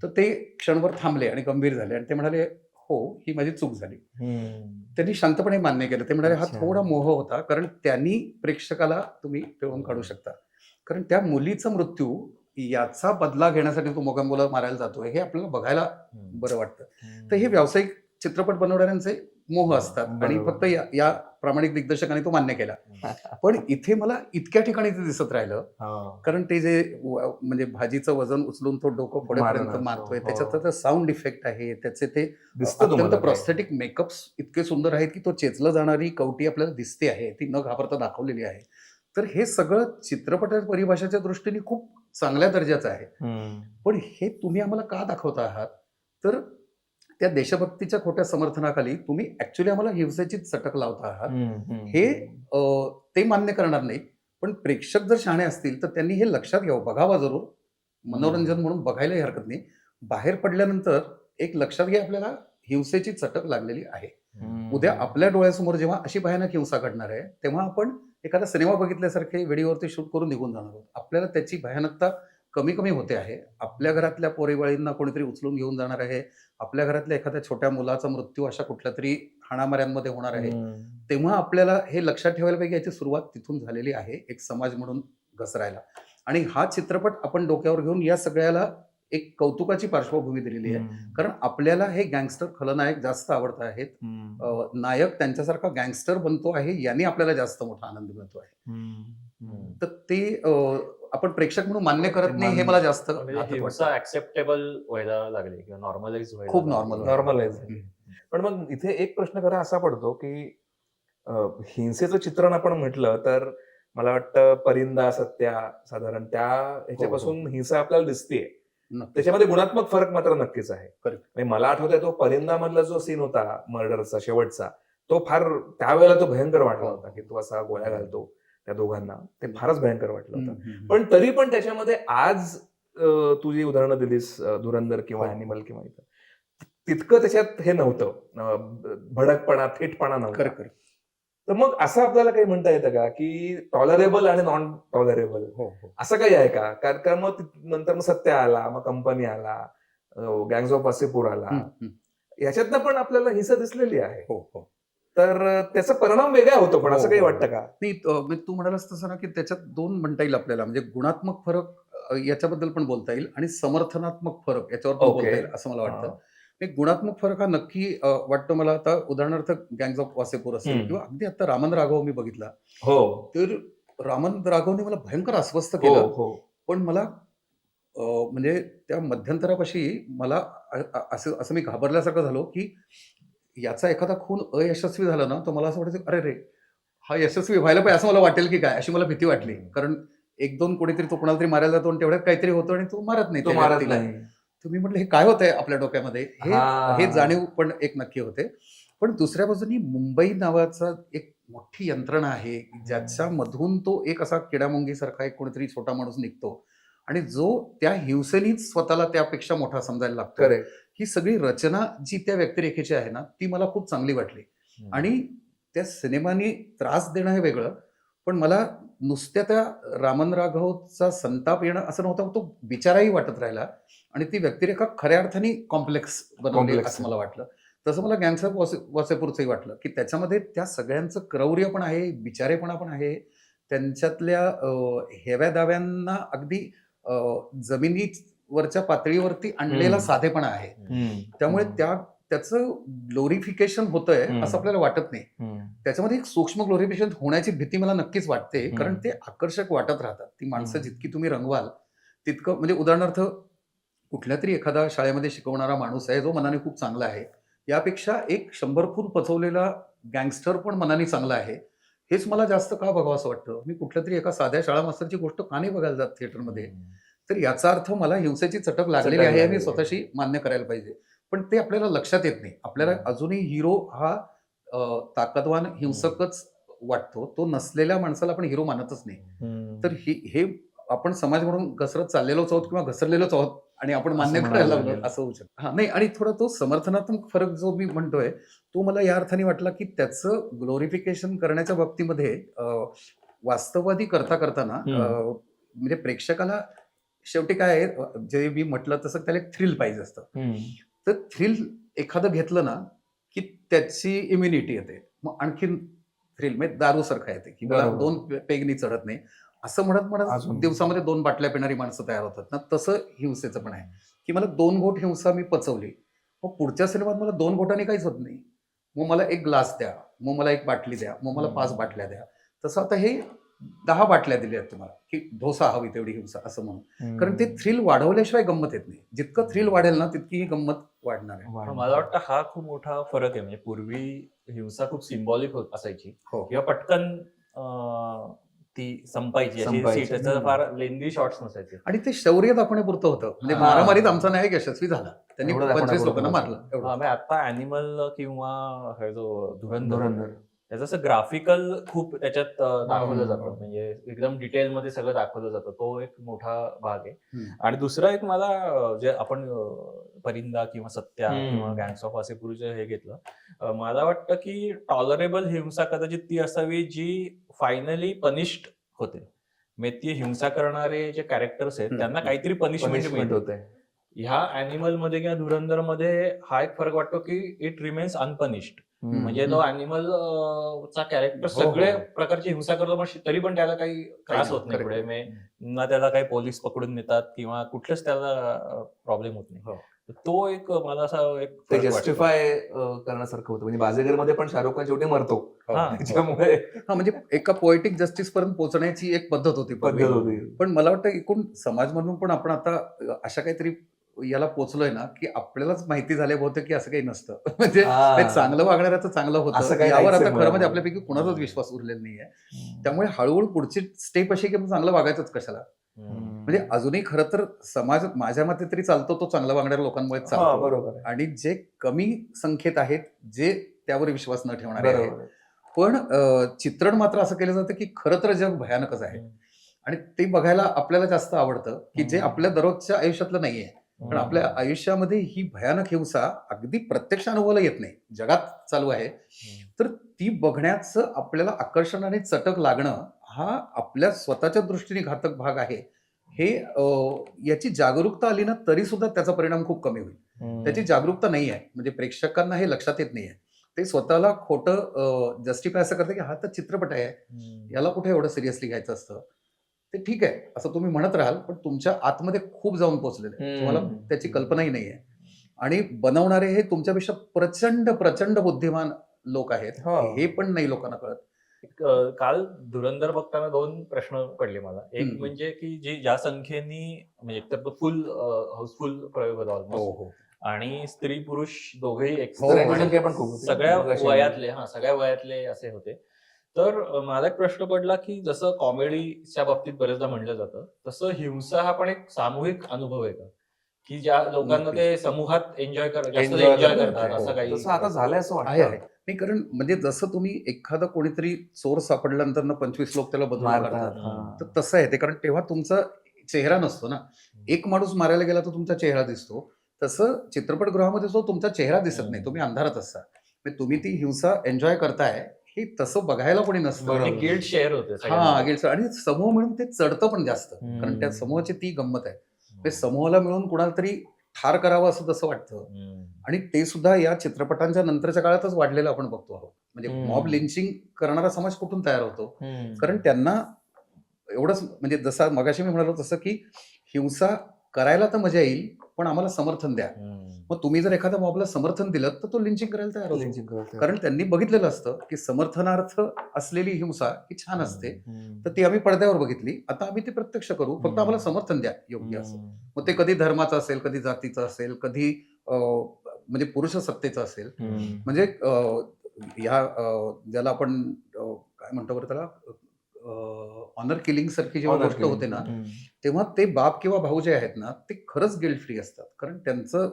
तर ते क्षणभर थांबले आणि गंभीर झाले, आणि ते म्हणाले, हो, ही माझी चूक झाली. त्यांनी शांतपणे मान्य केलं. ते म्हणाले, हा थोडा मोह होता, कारण त्यांनी प्रेक्षकाला तुम्ही पिळून काढू शकता. कारण त्या मुलीचा मृत्यू याचा बदला घेण्यासाठी तो मोगॅम्बोला मारायला जातोय, हे आपल्याला बघायला बरं वाटतं. तर हे व्यावसायिक चित्रपट बनवणाऱ्यांचे मोह असतात, आणि फक्त या प्रामाणिक दिग्दर्शकाने तो मान्य केला. पण इथे मला इतक्या ठिकाणी ते दिसत राहिलं, कारण ते जे म्हणजे भाजीचं वजन उचलून तो डोकं पुढेपर्यंत मारणं, मारतोय, हो. त्याच्यात साऊंड इफेक्ट आहे, त्याचे ते दिसतं अत्यंत तुम्हाला ते. प्रॉस्थेटिक मेकअप्स इतके सुंदर आहेत की तो चेचलं जाणारी कवटी आपल्याला दिसते आहे, ती न घाबरता दाखवलेली आहे. तर हे सगळं चित्रपटाच्या परिभाषेच्या दृष्टीने खूप चांगल्या दर्जाचं आहे. पण हे तुम्ही आम्हाला का दाखवता आहात, तर त्या देशभक्तीच्या खोट्या समर्थनाखाली तुम्ही ऍक्च्युली आम्हाला हिंसेची चटक लावता आहात. हे ते मान्य करणार नाही, पण प्रेक्षक जर शहाणे असतील तर त्यांनी हे लक्षात घ्यावं, बघावा जरूर, मनोरंजन म्हणून बघायलाही हरकत नाही. बाहेर पडल्यानंतर एक लक्षात घ्या, आपल्याला हिंसेची चटक लागलेली आहे. उद्या आपल्या डोळ्यासमोर जेव्हा अशी भयानक हिंसा घडणार आहे, तेव्हा आपण एखादा सिनेमा बघितल्यासारखे व्हिडिओवरती शूट करून निघून जाणार आहोत. आपल्याला त्याची भयानकता कमी कमी होते आहे. आपल्या घरातल्या पोरेबाळींना कोणीतरी उचलून घेऊन जाणार आहे, आपल्या घरातल्या एखाद्या छोट्या मुलाचा मृत्यू अशा कुठल्या तरी हाणामाऱ्यांमध्ये होणार आहे. तेव्हा आपल्याला हे लक्षात ठेवायला पाहिजे, याची सुरुवात तिथून झालेली आहे, एक समाज म्हणून घसरायला. आणि हा चित्रपट आपण डोक्यावर घेऊन या सगळ्याला एक कौतुकाची पार्श्वभूमी दिलेली आहे. कारण आपल्याला हे गँगस्टर खलनायक जास्त आवडत आहेत. नायक त्यांच्यासारखा गँगस्टर बनतो आहे, यांनी आपल्याला जास्त मोठा आनंद मिळतो आहे. तर ते आपण प्रेक्षक म्हणून मान्य करत नाही, हे मला जास्त म्हणजे घातक हिंसा वाटतं. ऍक्सेप्टेबल व्हायला लागली किंवा नॉर्मलाइज व्हायला खूप लागली. normal normalise. पण मग इथे एक प्रश्न खरा असा पडतो की हिंसेचं चित्रण आपण म्हटलं तर मला वाटतं परिंदा, सत्या, साधारण त्या ह्याच्यापासून हिंसा आपल्याला दिसतेय. नक्कीच. त्याच्यामध्ये गुणात्मक फरक मात्र नक्कीच आहे. Correct. म्हणजे मला आठवतंय तो परिंदा मधला जो सीन होता मर्डरचा शेवटचा, तो फार त्यावेळेला तो भयंकर वाटला होता की तो असा गोळ्या घालतो त्या दोघांना, ते फारच भयंकर वाटलं होतं. पण तरी पण त्याच्यामध्ये आज तू जी उदाहरणं दिलीस, धुरंधर किंवा हो. ॲनिमल किंवा इथं, तितकं त्याच्यात हे नव्हतं, भडकपणा, थेटपणा नव्हता. खरं खरं. तर मग असं आपल्याला काही म्हणता येतं का की टॉलरेबल आणि नॉन टॉलरेबल हो हो. असं काही आहे का? कारण मग नंतर मग सत्य आला, मग कंपनी आला, गँग्स ऑफ वासेपूर आला, याच्यातनं पण आपल्याला हिंसा दिसलेली आहे. हो हो. तर त्याचा परिणाम वेगळा होतो, पण असं काही वाटतं का? नाही, म्हणजे तू म्हणालास तसं ना, की त्याच्यात दोन म्हणता येईल आपल्याला, म्हणजे गुणात्मक फरक याच्याबद्दल पण बोलता येईल आणि समर्थनात्मक फरक याच्यावर पण बोलता येईल असं मला वाटतं. एक गुणात्मक फरक हा नक्की वाटतो मला. आता उदाहरणार्थ गँग्स ऑफ वासेपूर असेल किंवा अगदी आता रामन राघव मी बघितला, हो तर रामन राघवने मला भयंकर अस्वस्थ हो केलं. हो. पण मला म्हणजे त्या मध्यंतरापाशी मला असं मी घाबरल्यासारखं झालो, की याचा एखादा खून अयशस्वी झाला ना, तर मला असं वाटायचं, अरे रे, हा यशस्वी व्हायला पाहिजे असं मला वाटेल की काय, अशी मला भीती वाटली. कारण एक दोन कोणीतरी तो कोणाला तरी मारायला जातो आणि तेवढ्यात काहीतरी होतं आणि तो मारत नाही तो त्या मारत व्यक्तीला. नाही. तर मी म्हटलं, हे काय होतंय आपल्या डोक्यामध्ये, हे जाणीव पण एक नक्की होते. पण दुसऱ्या बाजूनी मुंबई नावाचा एक मोठी यंत्रणा आहे, ज्याच्यामधून तो एक असा किडामुंगीसारखा एक कोणीतरी छोटा माणूस निघतो आणि जो त्या हिंसेनीच स्वतःला त्यापेक्षा मोठा समजायला लागतो. करेक्ट. ही सगळी रचना जी त्या व्यक्तिरेखेची आहे ना, ती मला खूप चांगली वाटली. आणि त्या सिनेमानी त्रास देणं हे वेगळं, पण मला नुसत्या त्या रामन राघवचा संताप येणं असं नव्हतं, तो बिचाराही वाटत राहिला आणि ती व्यक्तिरेखा खऱ्या अर्थाने कॉम्प्लेक्स बनवली असं मला वाटलं. तसं मला गँग्स ऑफ वासेपूरचंही वाटलं, की त्याच्यामध्ये त्या सगळ्यांचं क्रौर्य पण आहे, बिचारेपणा पण आहे, त्यांच्यातल्या हेव्या दाव्यांना अगदी जमिनीवरच्या पातळीवरती आणलेला साधेपणा आहे. त्यामुळे त्याचं ग्लोरिफिकेशन होतंय असं आपल्याला वाटत नाही. त्याच्यामध्ये एक सूक्ष्म ग्लोरिफिकेशन होण्याची भीती मला नक्कीच वाटते, कारण ते आकर्षक वाटत राहतात. ती माणसं जितकी तुम्ही रंगवाल तितकं, म्हणजे उदाहरणार्थ कुठल्या तरी एखादा शाळेमध्ये शिकवणारा माणूस आहे जो मनाने खूप चांगला आहे, यापेक्षा एक 100 फूट पचवलेला गँगस्टर पण मनाने चांगला आहे, हेच मला जास्त का बघावं असं वाटतं. मी कुठल्या तरी एका साध्या शाळा मास्तरची गोष्ट का नाही बघायला जात थिएटरमध्ये. तर याचा अर्थ मला हिंसेची चटक लागलेली आहे, मी स्वतःशी मान्य करायला पाहिजे. पण ते आपल्याला लक्षात येत नाही. आपल्याला अजूनही हिरो हा ताकदवान हिंसकच वाटतो, तो नसलेल्या माणसाला आपण हिरो मानतच नाही. तर हे आपण समाज म्हणून घसरत चाललेलोच आहोत किंवा घसरलेलोच आहोत आणि आपण मान्य करायला लागलो असं होऊ शकतं. हा नाही, आणि थोडा तो समर्थनात्मक फरक जो मी म्हणतोय, तो मला या अर्थाने वाटला की त्याचं ग्लोरिफिकेशन करण्याच्या बाबतीमध्ये वास्तववादी करताना म्हणजे प्रेक्षकाला शेवटी काय आहे, जे मी म्हटलं तसं त्याला एक थ्रिल पाहिजे असतं. तर थ्रिल एखादं घेतलं ना की त्याची इम्युनिटी येते, मग आणखीन थ्रिल म्हणजे दारूसारखं येते की मला 2 पेगनी चढत नाही असं म्हणत दिवसामध्ये 2 बाटल्या पिणारी माणसं तयार होतात ना, तसं हिंसेचं पण आहे की मला 2 घोट हिंसा मी पचवली, मग पुढच्या सिनेमात मला 2 घोटांनी काहीच होत नाही, मग मला एक ग्लास द्या, मग मला 1 बाटली द्या, मग मला 5 हम्म. बाटल्या द्या. तसं आता हे 10 बाटल्या दिल्या आहेत तुम्हाला, की ढोसा हवी तेवढी हिंसा असं म्हणून. कारण ते थ्रिल वाढवल्याशिवाय गंमत येत नाही. जितकं थ्रिल वाढेल ना तितकी ही गंमत वाढणार आहे. पण मला वाटतं हा खूप मोठा फरक आहे. म्हणजे पूर्वी हिंसा खूप सिम्बॉलिक असायची हो. किंवा पटकन ती संपायची अशी संपायची. सीट, त्याचं फार लेंदी शॉट्स नसायचे. आणि ते शौर्य दाखवण्यापुरतं होतं. म्हणजे हा. मारामारीत आमचा नायक यशस्वी झाला. त्यांनी एवढं 25 दाखवण्यापुरतं लोकांना होतं. मारलं एवढं. म्हणजे आता अॅनिमल किंवा हा जो धुरंधर धुरंधर. त्याचं असं ग्राफिकल खूप त्याच्यात दाखवलं हम्म. जातं. म्हणजे एकदम डिटेलमध्ये सगळं दाखवलं जातं. तो एक मोठा भाग आहे. हम्म. आणि दुसरं एक मला जे आपण परिंदा किंवा सत्या हम्म. किंवा गँग्स ऑफ वासेपूरचं हे घेतलं, मला वाटतं की टॉलरेबल हिंसा कदाचित ती असावी जी फायनली पनिश्ड होते. म्हणजे ती हिंसा करणारे जे कॅरेक्टर्स आहेत हम्म. त्यांना काहीतरी पनिशमेंट पनिशमेंट मिळते. होते. ह्या अॅनिमल मध्ये किंवा धुरंधर मध्ये हा एक फरक वाटतो की इट रिमेन्स अनपनिश्ड. म्हणजे तो अॅनिमल चा कॅरेक्टर हो, हो. सगळे प्रकारची हिंसा करतो, पण तरी पण त्याला काही त्रास होत नाही correct. पुढे. म्हणजे ना त्याला काही पोलीस पकडून नेतात किंवा कुठलंच त्याला प्रॉब्लेम होत नाही. हो. तो एक मला असा एक ते फरक वाटतो. जस्टिफाय करण्यासारखं होतं. म्हणजे बाजीगरमध्ये पण शाहरुख खान शेवटी मरतो. हो. हा. त्याच्यामुळे हा, म्हणजे एका पोएटिक जस्टिस पर्यंत पोहोचण्याची एक पद्धत होती पूर्वी. पद्धत होती. पण मला वाटतं एकूण समाज म्हणून पण आपण आता अशा काहीतरी याला पोहोचलोय ना, की आपल्यालाच माहिती झाले बहुतेक की असं काही नसतं. म्हणजे हा. ते चांगलं वागणाऱ्याचं चांगलं असं होतं. काही यावर नाहीच आता आहे खरं म्हणजे मुळात. आपल्यापैकी कुणाचाच विश्वास उरलेला नाहीये. त्यामुळे हळूहळू पुढची स्टेप अशी की आपण चांगलं वागायचंच कशाला. म्हणजे अजूनही खरं तर समाज माझ्या मते तरी चालतो तो चांगलं वागणाऱ्या लोकांमुळे हा, चालतो. बरोबर आहे. आणि जे कमी संख्येत आहेत जे त्यावर विश्वास न ठेवणारे आहेत. बरोबर आहे. पण चित्रण मात्र असं केलं जातं की खरं तर जग भयानकच आहे. आणि ते बघायला आपल्याला जास्त आवडतं की जे आपल्या दररोजच्या आयुष्यातलं नाहीये. पण आपल्या आयुष्यामध्ये ही भयानक हिंसा अगदी प्रत्यक्ष अनुभवाला येत नाही, जगात चालू आहे. तर ती बघण्याचं आपल्याला आकर्षण आणि चटक लागणं हा आपल्या स्वतःच्या दृष्टीने घातक भाग आहे. हे याची जागरूकता आली ना तरी सुद्धा त्याचा परिणाम खूप कमी होईल. त्याची जागरूकता नाही आहे. म्हणजे प्रेक्षकांना हे लक्षात येत नाहीये. ते स्वतःला खोटं जस्टिफाय असं करतं की हा तर चित्रपट आहे, याला कुठे एवढं सिरियसली घ्यायचं असतं. ते ठीक आहे असं तुम्ही म्हणत राहाल, पण तुमच्या आतमध्ये खूप जाऊन पोहोचलेलं आहे. तुम्हाला त्याची कल्पनाही नाहीये. आणि बनवणारे हे तुमच्यापेक्षा प्रचंड प्रचंड बुद्धिमान लोक आहेत. हो. हे पण नाही लोकांना कळत. काल धुरंधर बघताना 2 प्रश्न पडले मला. एक हम्म. म्हणजे की ज्या संख्येने म्हणजे एकतर तो फुल हाऊसफुल प्रयोग होता ऑलमोस्ट, हो. आणि स्त्री पुरुष दोघेही हो, स्त्रियांची आणि संख्या पण खूप होती. सगळ्या मगाशी वयातले सगळ्या वयातले असे होते. तर मला एक प्रश्न पडला की जसं कॉमेडीच्या बाबतीत बरेचदा म्हणलं जातं, तसं हिंसा हा पण एक सामूहिक अनुभव आहे का? की ज्या लोकांना ते समूहात एन्जॉय Enjoy करतात करतात. असं काही तसं आता झालंय असं आहे वाटतं. नाही, कारण म्हणजे जसं तुम्ही एखादा कोणीतरी चोर सापडल्यानंतर ना 25 लोक त्याला बदलून मारतात. काढतात. हा. तर तसं आहे ते, कारण तेव्हा तुमचा चेहरा नसतो ना. एक माणूस मारायला गेला तर तुमचा चेहरा दिसतो. तसं चित्रपटगृहामध्ये जो तुमचा चेहरा दिसत नाही, तुम्ही अंधारात असता. म्हणजे तुम्ही ती हिंसा एन्जॉय करताय हे तसं बघायला कोणी नसतं. बरोबर. गिल्ट शेअर होते हा सगळ्यांना. गिल्ट, आणि समूह मिळून ते चढतं पण जास्त. कारण त्या समूहाची ती गंमत आहे. ते समूहाला मिळून कुणाला तरी ठार करावं असं तसं वाटतं. आणि ते सुद्धा या चित्रपटांच्या नंतरच्या काळातच वाढलेलं आपण बघतो आहोत. म्हणजे मॉब लिंचिंग करणारा समाज कुठून तयार होतो? कारण त्यांना एवढंच, म्हणजे जसं मगाशी मी म्हणालो तसं की हिंसा करायला तर मजा येईल, पण आम्हाला समर्थन द्या. मग तुम्ही जर एखाद्या मॉबला समर्थन दिलं तर तो लिंचिंग करायला तयार होतो. Lynching करतात. कारण त्यांनी बघितलेलं असतं की समर्थनार्थ असलेली हिंसा ही छान असते. तर ती आम्ही पडद्यावर बघितली, आता आम्ही ती प्रत्यक्ष करू, फक्त आम्हाला समर्थन द्या योग्य असं. मग ते कधी धर्माचं असेल, कधी जातीचं असेल, कधी म्हणजे पुरुष सत्तेचं असेल. म्हणजे ह्या ज्याला आपण काय म्हणतो बरं त्याला, ऑनर किलिंग सारखी जेव्हा Honor गोष्ट killing. होते ना, तेव्हा ते बाप किंवा भाऊ जे आहेत ना ते खरंच गिल्ट फ्री असतात. कारण त्यांचं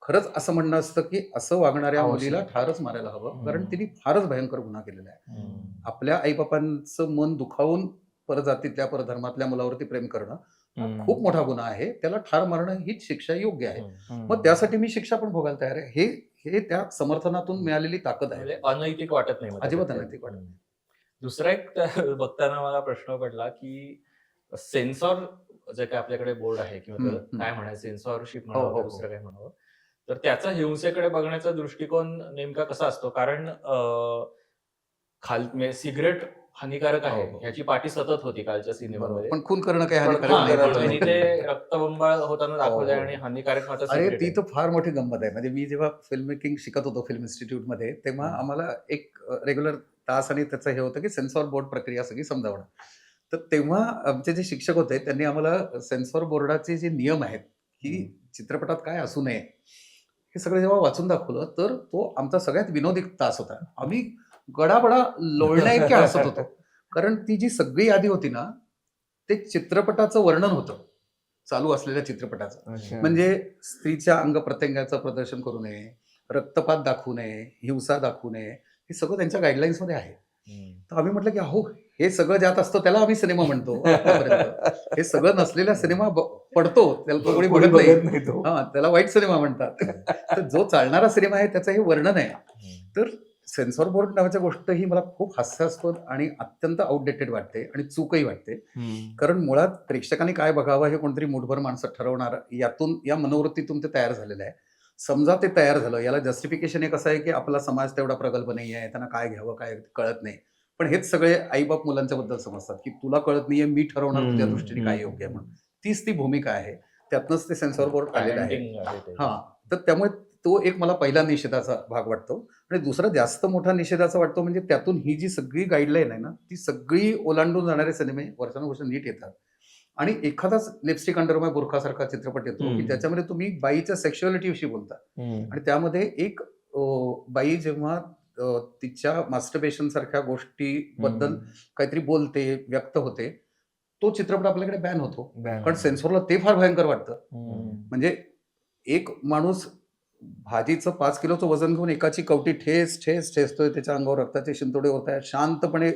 खरंच असं म्हणणं असतं की असं वागणाऱ्या आवश्यक. मुलीला ठारच मारायला हवं, कारण तिने फारच भयंकर गुन्हा केलेला आहे. आपल्या आईबापांचं मन दुखावून परजातीतल्या परधर्मातल्या मुलावरती प्रेम करणं हा खूप मोठा गुन्हा आहे. त्याला ठार मारणं हीच शिक्षा योग्य आहे. मग त्यासाठी मी शिक्षा पण भोगायला तयार आहे. हे त्या समर्थनातून मिळालेली ताकद आहे. म्हणजे अनैतिक वाटत नाही मला. अजिबात अनैतिक वाटत नाही. दुसरा एक बघताना मला प्रश्न पडला की सेन्सॉर जे काय आपल्याकडे बोर्ड आहे किंवा त्याला काय म्हणायचं, सेन्सॉरशिप हो, हो, म्हणावं हो. दुसरं काय म्हणावं, तर त्याचा हिंसेकडे बघण्याचा दृष्टिकोन नेमका कसा असतो? कारण सिगरेट हानिकारक आहे हो, हो. ह्याची पाठी सतत होती कालच्या सिनेमामध्ये. पण खून करणं काही पण हानिकारक खून हा, नाही. करणं पण त्यांनी ते रक्तबंबाळ होताना दाखवलंय हो, हो. आणि हानिकारक मात्र अरे सिगरेट ती आहे. तर फार मोठी गंमत आहे. म्हणजे मी जेव्हा फिल्म मेकिंग शिकत होतो फिल्म इन्स्टिट्यूटमध्ये, तेव्हा आम्हाला एक रेग्युलर तास आणि त्याचं हे होतं की सेन्सॉर बोर्ड प्रक्रिया सगळी समजावणं. तर तेव्हा आमचे जे शिक्षक होते त्यांनी आम्हाला सेन्सॉर बोर्डाचे जे नियम आहेत, की चित्रपटात काय असू नये, हे सगळं जेव्हा वाचून दाखवलं, तर तो आमचा सगळ्यात विनोदी तास होता. आम्ही गडाबडा लोळण्याइतके हसत होतो. कारण ती जी सगळी यादी होती ना, ते चित्रपटाचं वर्णन होतं. चालू असलेल्या चित्रपटाचं. अच्छा. म्हणजे स्त्रीच्या अंगप्रत्यंगाचं प्रदर्शन करू नये, रक्तपात दाखवू नये, हिंसा दाखवू नये, हे सगळं त्यांच्या गाईडलाईन्समध्ये आहे. तर आम्ही म्हटलं की अहो, हे सगळं ज्यात असतं त्याला आम्ही सिनेमा म्हणतो आतापर्यंत. हे सगळं नसलेला सिनेमा पडतो, त्याला तो कोणी कोणी बघत नाही. बघत नाही तो. हां, त्याला वाईट सिनेमा म्हणतात. तर जो चालणारा सिनेमा आहे त्याचं हे वर्णन आहे. तर सेन्सॉर बोर्ड नावाच्या गोष्ट ही मला खूप हास्यास्पद आणि अत्यंत आउटडेटेड वाटते आणि चूकही वाटते. कारण मुळात प्रेक्षकांनी काय बघावं हे कोणतरी मूठभर माणसं ठरवणार, यातून या मनोवृत्तीतून ते तयार झालेलं आहे. समजा ते तयार झालं, याला जस्टिफिकेशन एक असं आहे की आपला समाज तेवढा प्रगल्भ नाही आहे, त्यांना काय घ्यावं काय कळत नाही. पण हेच सगळे आईबाप मुलांच्या बद्दल समजतात की तुला कळत नाहीये, मी ठरवणार तुझ्या दृष्टीने काय योग्य आहे म्हणून. तीच ती भूमिका आहे. त्यातनंच ते सेन्सॉर बोर्ड आलेलं आहे. Parenting आहे ते. हां, तर त्यामुळे तो एक मला पहिला निषेधाचा भाग वाटतो. आणि दुसरा जास्त मोठा निषेधाचा वाटतो म्हणजे त्यातून ही जी सगळी गाईडलाईन आहे ना, ती सगळी ओलांडून जाणारे सिनेमे वर्षानुवर्ष नीट येतात. आणि एखादाच लिपस्टिक अंडर माय बुरखासारखा चित्रपट येतो की ज्याच्यामध्ये तुम्ही बाईच्या सेक्शुअलिटी विषयी बोलता. आणि त्यामध्ये एक बाई जेव्हा तिच्या मास्टरबेशन सारख्या गोष्टीबद्दल काहीतरी बोलते, व्यक्त होते, तो चित्रपट आपल्याकडे बॅन होतो. कारण सेन्सॉरला ते फार भयंकर वाटतं. म्हणजे एक माणूस भाजीचं 5 किलोचं वजन घेऊन एकाची कवटी ठेचतोय, त्याच्या अंगावर रक्ताचे शिंतोडे होत आहेत, शांतपणे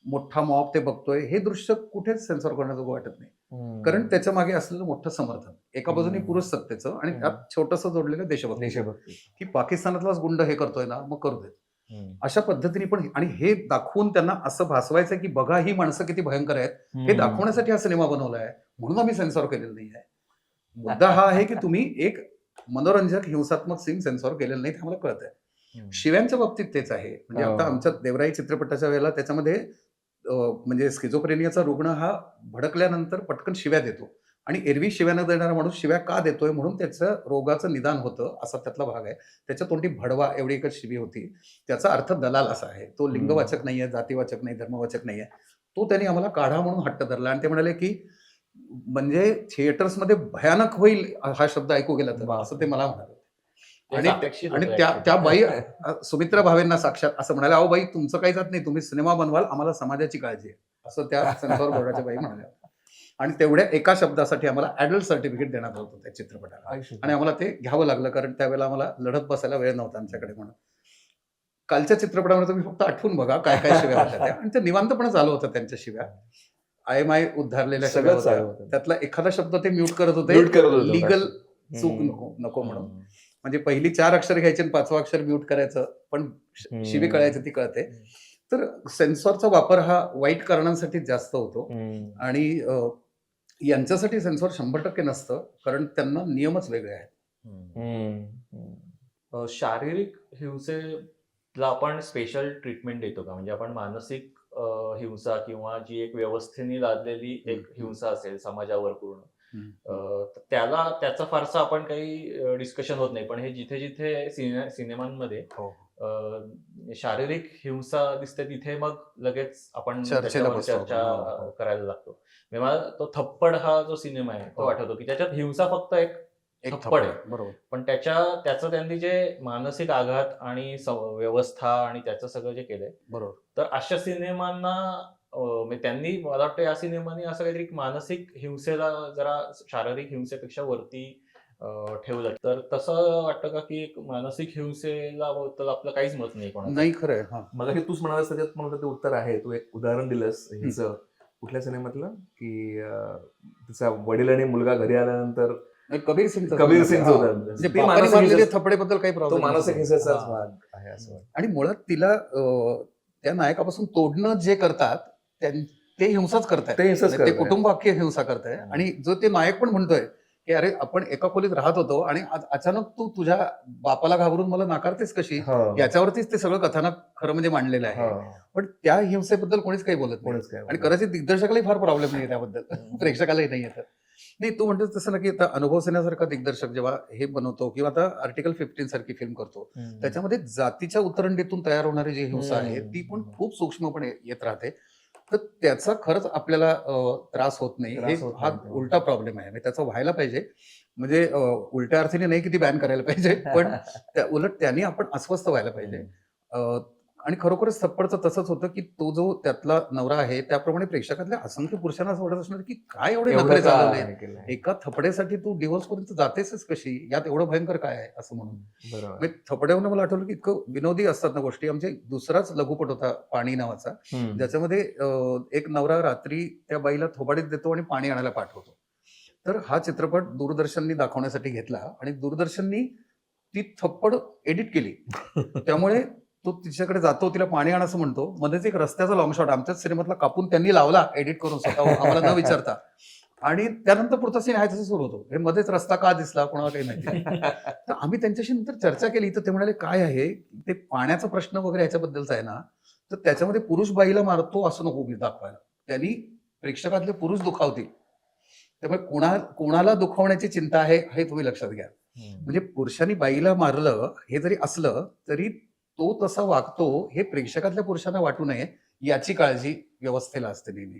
मोठा मॉब ते बघतोय, हे दृश्य कुठेच सेन्सॉर करण्याजोगं वाटत नाही. कारण त्याच्या मागे असलेलं मोठं समर्थन, एका बाजूने पुरुष सत्तेचं आणि त्यात छोटंसं जोडलेलं देशभक्ती, की पाकिस्तानातलाच गुंड हे करतोय ना, मग करू देत. अशा पद्धतीने पण आणि हे दाखवून त्यांना असं भासवायचं की बघा ही माणसं किती भयंकर आहेत, हे दाखवण्यासाठी हा सिनेमा बनवलाय, म्हणून आम्ही सेन्सॉर केलेलं नाही आहे. मुद्दा हा आहे की तुम्ही एक मनोरंजक हिंसात्मक सीन सेन्सॉर केलेलं नाही, ते आम्हाला कळतंय. शिव्यांच्या बाबतीत तेच आहे. म्हणजे आता आमच्या देवराई चित्रपटाच्या वेळेला त्याच्यामध्ये म्हणजे स्किझोप्रेनियाचा रुग्ण हा भडकल्यानंतर पटकन शिव्या देतो आणि एरवी शिव्या न देणारा माणूस शिव्या का देतोय म्हणून त्याचं रोगाचं निदान होतं, असा त्यातला भाग आहे. त्याच्या तोंडी भडवा एवढी एकच शिवी होती. त्याचा अर्थ दलाल असा आहे. तो लिंगवाचक नाहीये, जातीवाचक नाही, धर्मवाचक नाहीये. तो त्यांनी आम्हाला काढा म्हणून हट्ट धरला आणि ते म्हणाले की म्हणजे थिएटर्समध्ये भयानक होईल हा शब्द ऐकू गेला तर, असं ते मला म्हणाले. तेच अपेक्षित आणि होतं त्या actually. त्या बाई सुमित्रा भावेंना साक्षात असं म्हणाल्या, अहो बाई तुमचं काही जात नाही, तुम्ही सिनेमा बनवाल, आम्हाला समाजाची काळजी आहे, असं त्या सेन्सॉर बोर्डाच्या बाई म्हणाल्या. आणि तेवढ्या एका शब्दासाठी आम्हाला ऍडल्ट सर्टिफिकेट देण्यात होतं त्या चित्रपटाला. आणि आम्हाला ते घ्यावं लागलं कारण त्यावेळेला आम्हाला लढत बसायला वेळ नव्हता आमच्याकडे म्हणून. कालच्या चित्रपटामध्ये तुम्ही फक्त आठवून बघा काय काय शिव्या होत्या त्या, आणि ते निवांतपणे चालू होतं त्यांच्या शिव्या. आय उद्धारलेल्या शिव्या सगळंच चालू होत्या. होतं. त्यातला एखादा शब्द ते म्यूट करत Mute करत होते, होते. लिगल चूक नको म्हणून. म्हणजे पहिली 4 अक्षर घ्यायचे आणि 5वं अक्षर म्यूट करायचं, पण शिवी कळायची ती कळते. तर सेन्सॉरचा वापर हा वाईट कारणांसाठी जास्त होतो आणि यांच्यासाठी सेन्सॉर 100% नसतं, कारण त्यांना नियमच वेगळे आहेत. शारीरिक हिंसेला आपण स्पेशल ट्रीटमेंट देतो का? म्हणजे आपण मानसिक हिंसा किंवा जी एक व्यवस्थेने लादलेली एक हिंसा असेल समाजावर पूर्ण, त्याचा फारसा आपण काही डिस्कशन होत नाही. पण हे जिथे जिथे सिनेमांमध्ये शारीरिक हिंसा दिसते तिथे मग लगेच आपण त्याच्यावर चर्चा करायला लागतो. मला तो थप्पड हा जो सिनेमा आहे तो आठवतो की त्याच्यात हिंसा फक्त एक थप्पड आहे, बरोबर. पण त्याचं त्यांनी जे मानसिक आघात आणि व्यवस्था आणि त्याचं सगळं जे केलंय, बरोबर. तर अशा सिनेमांना त्यांनी मला वाटतं या सिनेमांनी असं काहीतरी मानसिक हिंसेला जरा शारीरिक हिंसेपेक्षा वरती ठेवलं. तर तसं वाटतं का की एक मानसिक हिंसेला बद्दल आपलं काहीच मत नाही कोणाचं? नाही, खरंय. मग तूच म्हणालास त्याच्यात मला ते उत्तर आहे. तू एक उदाहरण दिलंस हिचं कुठल्या सिनेमातलं की तिचा वडील आणि मुलगा घरी आल्यानंतर कबीर सिंग होता. थपडेबद्दल काही तो प्रॉब्लेम मानसिक हिंसेचाच भाग आहे असं वाटतं. आणि मुळात तिला त्या नायकापासून तोडणं जे करतात ते हिंसाच करतायत. ते हिंसाच ते करतायत. कुटुंब अख्खी हिंसा करताय. आणि जो ते नायक पण म्हणतोय की अरे आपण एका खोलीत राहत होतो आणि अचानक तू तुझ्या बापाला घाबरून मला नाकारतेस कशी, याच्यावरतीच ते सगळं कथानक खरं म्हणजे मांडलेलं आहे. पण त्या हिंसेबद्दल कोणीच काही बोलत नाही. आणि कदाचित दिग्दर्शकालाही फार प्रॉब्लेम नाही त्याबद्दल, प्रेक्षकालाही नाही येत. नाही, तू म्हणतो तसं ना, की आता अनुभव सिन्हासारखा दिग्दर्शक जेव्हा हे बनवतो किंवा आता आर्टिकल 15 सारखी फिल्म करतो, त्याच्यामध्ये जातीच्या उतरंडीतून तयार होणारी जी हिंसा आहे ती पण खूप सूक्ष्मपणे येत राहते. तर त्याचा खरंच आपल्याला त्रास होत नाही. हा उलटा प्रॉब्लेम आहे. त्याचा व्हायला पाहिजे. म्हणजे उलट्या अर्थाने नाही की ती बॅन करायला पाहिजे, पण उलट त्यांनी आपण अस्वस्थ व्हायला पाहिजे. आणि खरोखरच थप्पडचं तसंच होतं, की तो जो त्यातला नवरा आहे त्याप्रमाणे प्रेक्षकातल्या असंख्य पुरुषांना असं वाटत असणार की काय एवढे नखरे चालवले, एका थपड्यासाठी तू डिव्होर्स पर्यंत जातेसच कशी, यात एवढं भयंकर काय आहे असं म्हणून. थपड्यावरून मला आठवलं की इतकं विनोदी असतात ना गोष्टी. आमचे दुसराच लघुपट होता पाणी नावाचा, ज्याच्यामध्ये एक नवरा रात्री त्या बाईला थोबाडीत देतो आणि पाणी आणायला पाठवतो. तर हा चित्रपट दूरदर्शननी दाखवण्यासाठी घेतला आणि दूरदर्शननी ती थप्पड एडिट केली. त्यामुळे तो तिच्याकडे जातो, तिला पाणी आण असं म्हणतो, मध्येच एक रस्त्याचा लॉंग शॉट आमच्याच सिनेमातला कापून त्यांनी लावला एडिट करून स्वतः आम्हाला न विचारता. आणि त्यानंतर पुढचा सीन आहे तसं सुरू होतो. हे मध्येच रस्ता का दिसला कोणाला काही माहिती. तर आम्ही त्यांच्याशी नंतर चर्चा केली तर ते म्हणाले काय आहे ते पाण्याचा प्रश्न वगैरे ह्याच्याबद्दलचा आहे ना, तर त्याच्यामध्ये पुरुष बाईला मारतो असं नको दाखवायला. त्यांनी प्रेक्षकातले पुरुष दुखावतील, त्यामुळे कोणाला दुखावण्याची चिंता आहे हे तुम्ही लक्षात घ्या. म्हणजे पुरुषांनी बाईला मारलं हे जरी असलं तरी तो तसा वागतो हे प्रेक्षकातल्या पुरुषांना वाटू नये याची काळजी व्यवस्थेला असते नेहमी.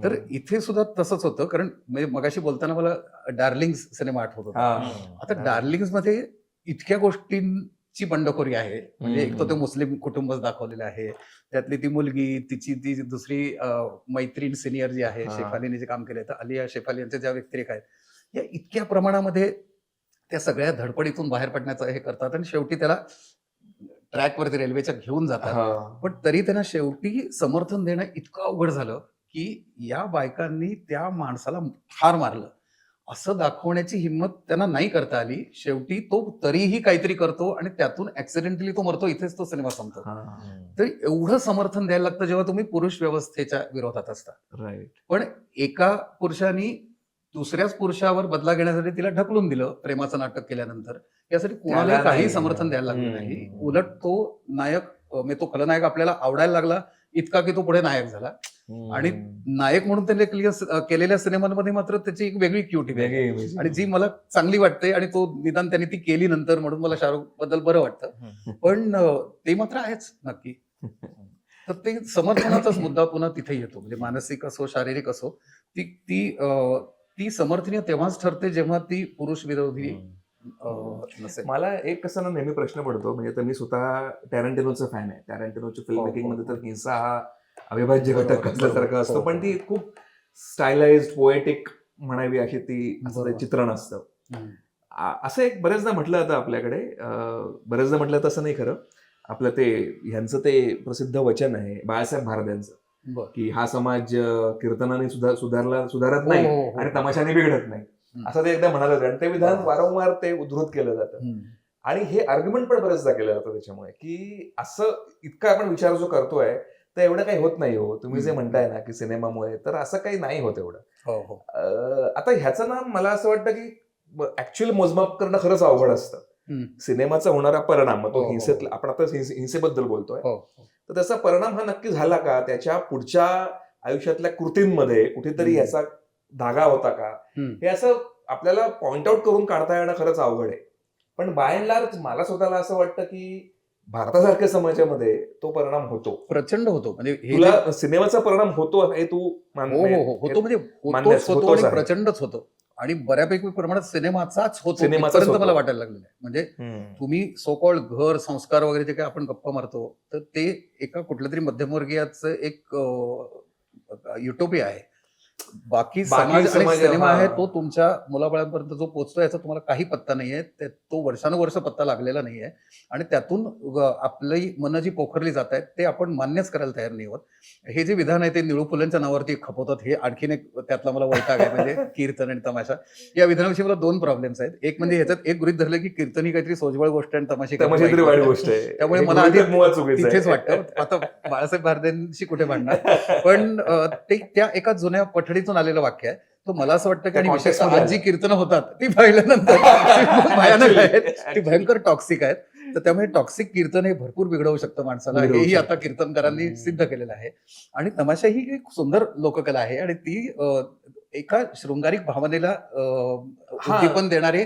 तर इथे सुद्धा तसंच होतं. कारण मगाशी बोलताना मला डार्लिंग्स सिनेमा आठवत होता. आता डार्लिंग्स मध्ये इतक्या गोष्टींची बंडखोरी आहे. म्हणजे एक तर ते मुस्लिम कुटुंबच दाखवलेलं आहे, त्यातली ती मुलगी, तिची ती दुसरी मैत्रीण सिनियर जी आहे, शेफालीने जे काम केलंय, तर अलिया शेफाली यांच्या ज्या व्यक्तिरेख आहेत, या इतक्या प्रमाणामध्ये त्या सगळ्या धडपडीतून बाहेर पडण्याचं हे करतात आणि शेवटी त्याला ट्रॅकवरती रेल्वेच्या घेऊन जातात. पण तरी त्यांना शेवटी समर्थन देणं इतकं अवघड झालं की या बायकांनी त्या माणसाला ठार मारलं असं दाखवण्याची हिंमत त्यांना नाही करता आली. शेवटी तो तरीही काहीतरी करतो आणि त्यातून ऍक्सिडेंटली तो मरतो. इथेच तो सिनेमा संपतो. तर एवढं समर्थन द्यायला लागतं जेव्हा तुम्ही पुरुष व्यवस्थेच्या विरोधात असता. पण एका पुरुषाने दुसऱ्याच पुरुषावर बदला घेण्यासाठी तिला ढकलून दिलं प्रेमाचं नाटक केल्यानंतर. यासाठी कोणालाही काही समर्थन द्यायला लागलं नाही. उलट तो नायक, तो खलनायक आपल्याला आवडायला लागला इतका की तो पुढे नायक झाला. आणि नायक म्हणून त्यांनी केलेल्या सिनेमांमध्ये मात्र त्याची एक वेगळी क्युटी आणि जी मला चांगली वाटते. आणि तो निदान त्यांनी ती केली नंतर म्हणून मला शाहरुख बद्दल बरं वाटतं. पण ते मात्र आहेच नक्की. तर ते समर्थनाचाच मुद्दा पुन्हा तिथे येतो. म्हणजे मानसिक असो शारीरिक असो, ती समर्थनीय तेव्हाच ठरते जेव्हा ती पुरुष विरोधी नसेल. मला एक कसा ना नेहमी प्रश्न पडतो, म्हणजे तर मी स्वतः टॅरंटिनोचा फॅन आहे. टॅरंटिनोची फिल्म मेकिंग मध्ये तर हिंसा हा अविभाज्य घटक असल्यासारखं असतो, पण ती खूप स्टायलाइज्ड पोएटिक म्हणावी अशी ती चित्रण असतं. असं एक बरेचदा म्हटलं जातं आपल्याकडे, बरेचदा म्हटलं तसं नाही खरं. आपलं ते ह्यांचं ते प्रसिद्ध वचन आहे बाळासाहेब भारत यांचं, की हा समाज कीर्तनाने सुधारत नाही आणि तमाशाने बिघडत नाही, असं ते एकदा म्हणाले होते. आणि ते विधान वारंवार ते उद्धृत केलं जातं. आणि हे आर्ग्युमेंट पण बरेचदा केलं जातं त्याच्यामुळे, की असं इतका आपण विचार जो करतोय तर एवढं काही होत नाही हो. तुम्ही जे म्हणताय ना की सिनेमामुळे, तर असं काही नाही होत एवढं. आता ह्याचं ना मला असं वाटतं की ऍक्च्युअली मोजमाप करणं खरंच अवघड असतं. सिनेमाचा होणारा परिणाम, तो हिंसेत, आपण आता हिंसेबद्दल बोलतोय, तर त्याचा परिणाम हा नक्की झाला का त्याच्या पुढच्या आयुष्यातल्या कृतींमध्ये कुठेतरी याचा धागा होता का, हे असं आपल्याला पॉइंट आउट करून काढता येणं खरंच अवघड आहे. पण बाय अँड लार्ज मला स्वतःला असं वाटतं की भारतासारख्या समाजामध्ये तो परिणाम होतो, प्रचंड होतो. म्हणजे तुला सिनेमाचा परिणाम होतो हे तू होतो, म्हणजे होतो आणि प्रचंडच होतो. आणि बऱ्यापैकी प्रमाणात सिनेमाचाच होतो मला वाटायला लागलेलं आहे. म्हणजे तुम्ही सो कॉल्ड घर संस्कार वगैरे जे काही आपण गप्पा मारतो, तर ते एका कुठल्या तरी मध्यमवर्गीयाचं एक युटोपिया आहे. बाकी समाज आणि सिनेमा आहे तो तुमच्या मुलाबाळांपर्यंत जो पोहोचतो याचा तुम्हाला काही पत्ता नाहीये. तो वर्षानुवर्ष पत्ता लागलेला नाहीये. आणि त्यातून आपली मनं जी पोखरली जात आहेत ते आपण मान्यच करायला तयार नाही होत. हे जे विधान आहे ते निळू फुलेंच्या नावावरती खपवतात, हे आणखीन एक त्यातला मला वैताग आहे. म्हणजे कीर्तन आणि तमाशा या विधानाविषयी मला दोन प्रॉब्लेम्स आहेत. एक म्हणजे ह्याच्यात एक गृहीत धरलं की कीर्तन ही काहीतरी सोजवळ गोष्ट आणि तमाशी काहीतरी वाईट गोष्ट आहे. त्यामुळे मला आधी तिथेच वाटतं आता बाळासाहेब भारतेंशी कुठे भांडणार. पण ते त्या एका जुन्या पठडीतून आलेलं वाक्य आहे, तो मला असं वाटतं की आणि context विशेषतः मध्ये आज जी कीर्तनं होतात ती पाहिल्यानंतर ती खूप भयानक आहेत, ती भयंकर टॉक्सिक आहेत. तर त्यामुळे टॉक्सिक कीर्तन हे भरपूर बिघडवू शकतं माणसाला, बिघडवू हेही शकतं. आता कीर्तनकारांनी सिद्ध केलेलं आहे. आणि तमाशा ही एक सुंदर लोककला आहे आणि ती एका शृंगारिक भावनेला उद्दीपन देणारे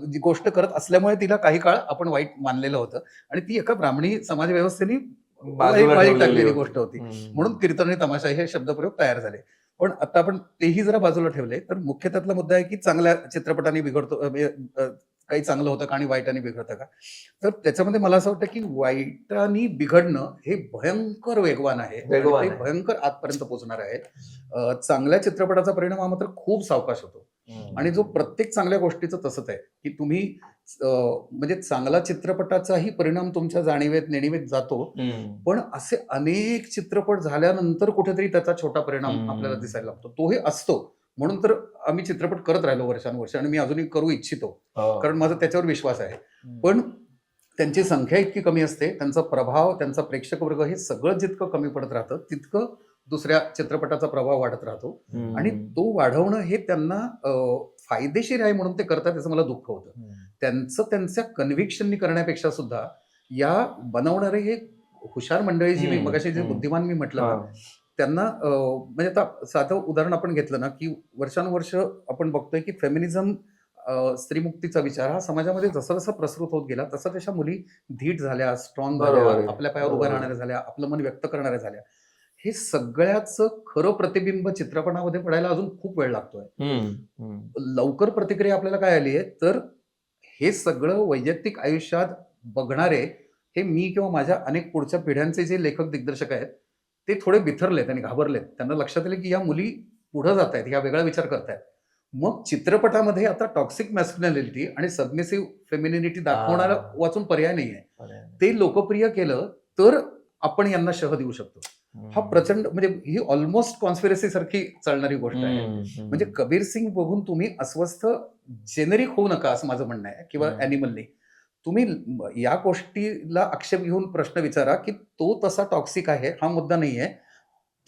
जी गोष्ट करत असल्यामुळे तिला काही काळ आपण वाईट मानलेलं होतं आणि ती एका ब्राह्मणी समाज व्यवस्थेने बाजूला वाईट ठेवलेली टाकलेली होती. गोष्ट होती. हम्म. म्हणून कीर्तन आणि तमाशा हे शब्दप्रयोग तयार झाले. पण आता आपण तेही जरा बाजूला ठेवले तर मुख्य त्यातला मुद्दा आहे की चांगल्या चित्रपटाने बिघडतो काही चांगलं होतं का आणि वाईटाने बिघडतं का. तर त्याच्यामध्ये मला असं वाटतं की वाईटाने बिघडणं हे भयंकर वेगवान आहे आणि वेगवान ते आहे. भयंकर आतपर्यंत पोहोचणार आहे. चांगल्या चित्रपटाचा परिणाम हा मात्र खूप सावकाश होतो आणि जो प्रत्येक चांगल्या गोष्टीचं तसंच आहे की तुम्ही म्हणजे चांगला चित्रपटाचाही परिणाम तुमच्या जाणीवेत नेणीवेत जातो, पण असे अनेक चित्रपट झाल्यानंतर कुठेतरी त्याचा छोटा परिणाम आपल्याला दिसायला लागतो. तोही असतो. म्हणून तर आम्ही चित्रपट करत राहिलो वर्षानुवर्ष आणि मी अजूनही करू इच्छितो, हो. कारण माझा त्याच्यावर विश्वास आहे. पण त्यांची संख्या इतकी कमी असते, त्यांचा प्रभाव, त्यांचा प्रेक्षक वर्ग हे सगळं जितकं कमी पडत राहतं, तितकं दुसऱ्या चित्रपटाचा प्रभाव वाढत राहतो आणि तो वाढवणं हे त्यांना फायदेशीर आहे म्हणून ते करतात, त्याचं मला दुःख होतं. त्यांच्या कन्व्हिक्शननी करण्यापेक्षा सुद्धा या बनवणारे हे हुशार मंडळी जी मी मगाशी जे बुद्धिमान मी म्हटलं ना, त्यांना म्हणजे आता साधं उदाहरण आपण घेतलं ना की वर्षानुवर्ष आपण बघतोय की फेमिनिझम, स्त्रीमुक्तीचा विचार हा समाजामध्ये जसा जसा प्रसृत होत गेला तसा तशा मुली धीट झाल्या, स्ट्रॉंग झाल्या, बरोबर आहे. आपल्या पायावर उभ्या राहणाऱ्या झाल्या, आपलं मन व्यक्त करणाऱ्या झाल्या. हे सगळ्याचं खरं प्रतिबिंब चित्रपटामध्ये पडायला अजून खूप वेळ लागतोय. लवकर प्रतिक्रिया आपल्याला काय आली आहे, तर हे सगळं वैयक्तिक आयुष्यात बघणारे हे मी किंवा माझ्या अनेक पुढच्या पिढ्यांचे जे लेखक दिग्दर्शक आहेत ते थोडे बिथरलेत आणि घाबरलेत. त्यांना लक्षात आले की या मुली पुढे जात आहेत, या वेगळा विचार करतायत. मग चित्रपटामध्ये आता टॉक्सिक मॅस्क्युलिनिटी आणि सबमिसिव्ह फेमिनिनिटी दाखवणारा वाचून पर्याय नाहीये. ते लोकप्रिय केलं तर आपण यांना शह देऊ शकतो. हा प्रचंड म्हणजे ही ऑलमोस्ट कॉन्स्पिरसी सारखी चालणारी गोष्ट आहे. म्हणजे कबीर सिंग बघून तुम्ही अस्वस्थ जेनेरिक होऊ नका असं माझं म्हणणं आहे, किंवा अॅनिमलनी तुम्ही या गोष्टीला आक्षेप घेऊन प्रश्न विचारा की तो तसा टॉक्सिक आहे, हा मुद्दा नाहीये,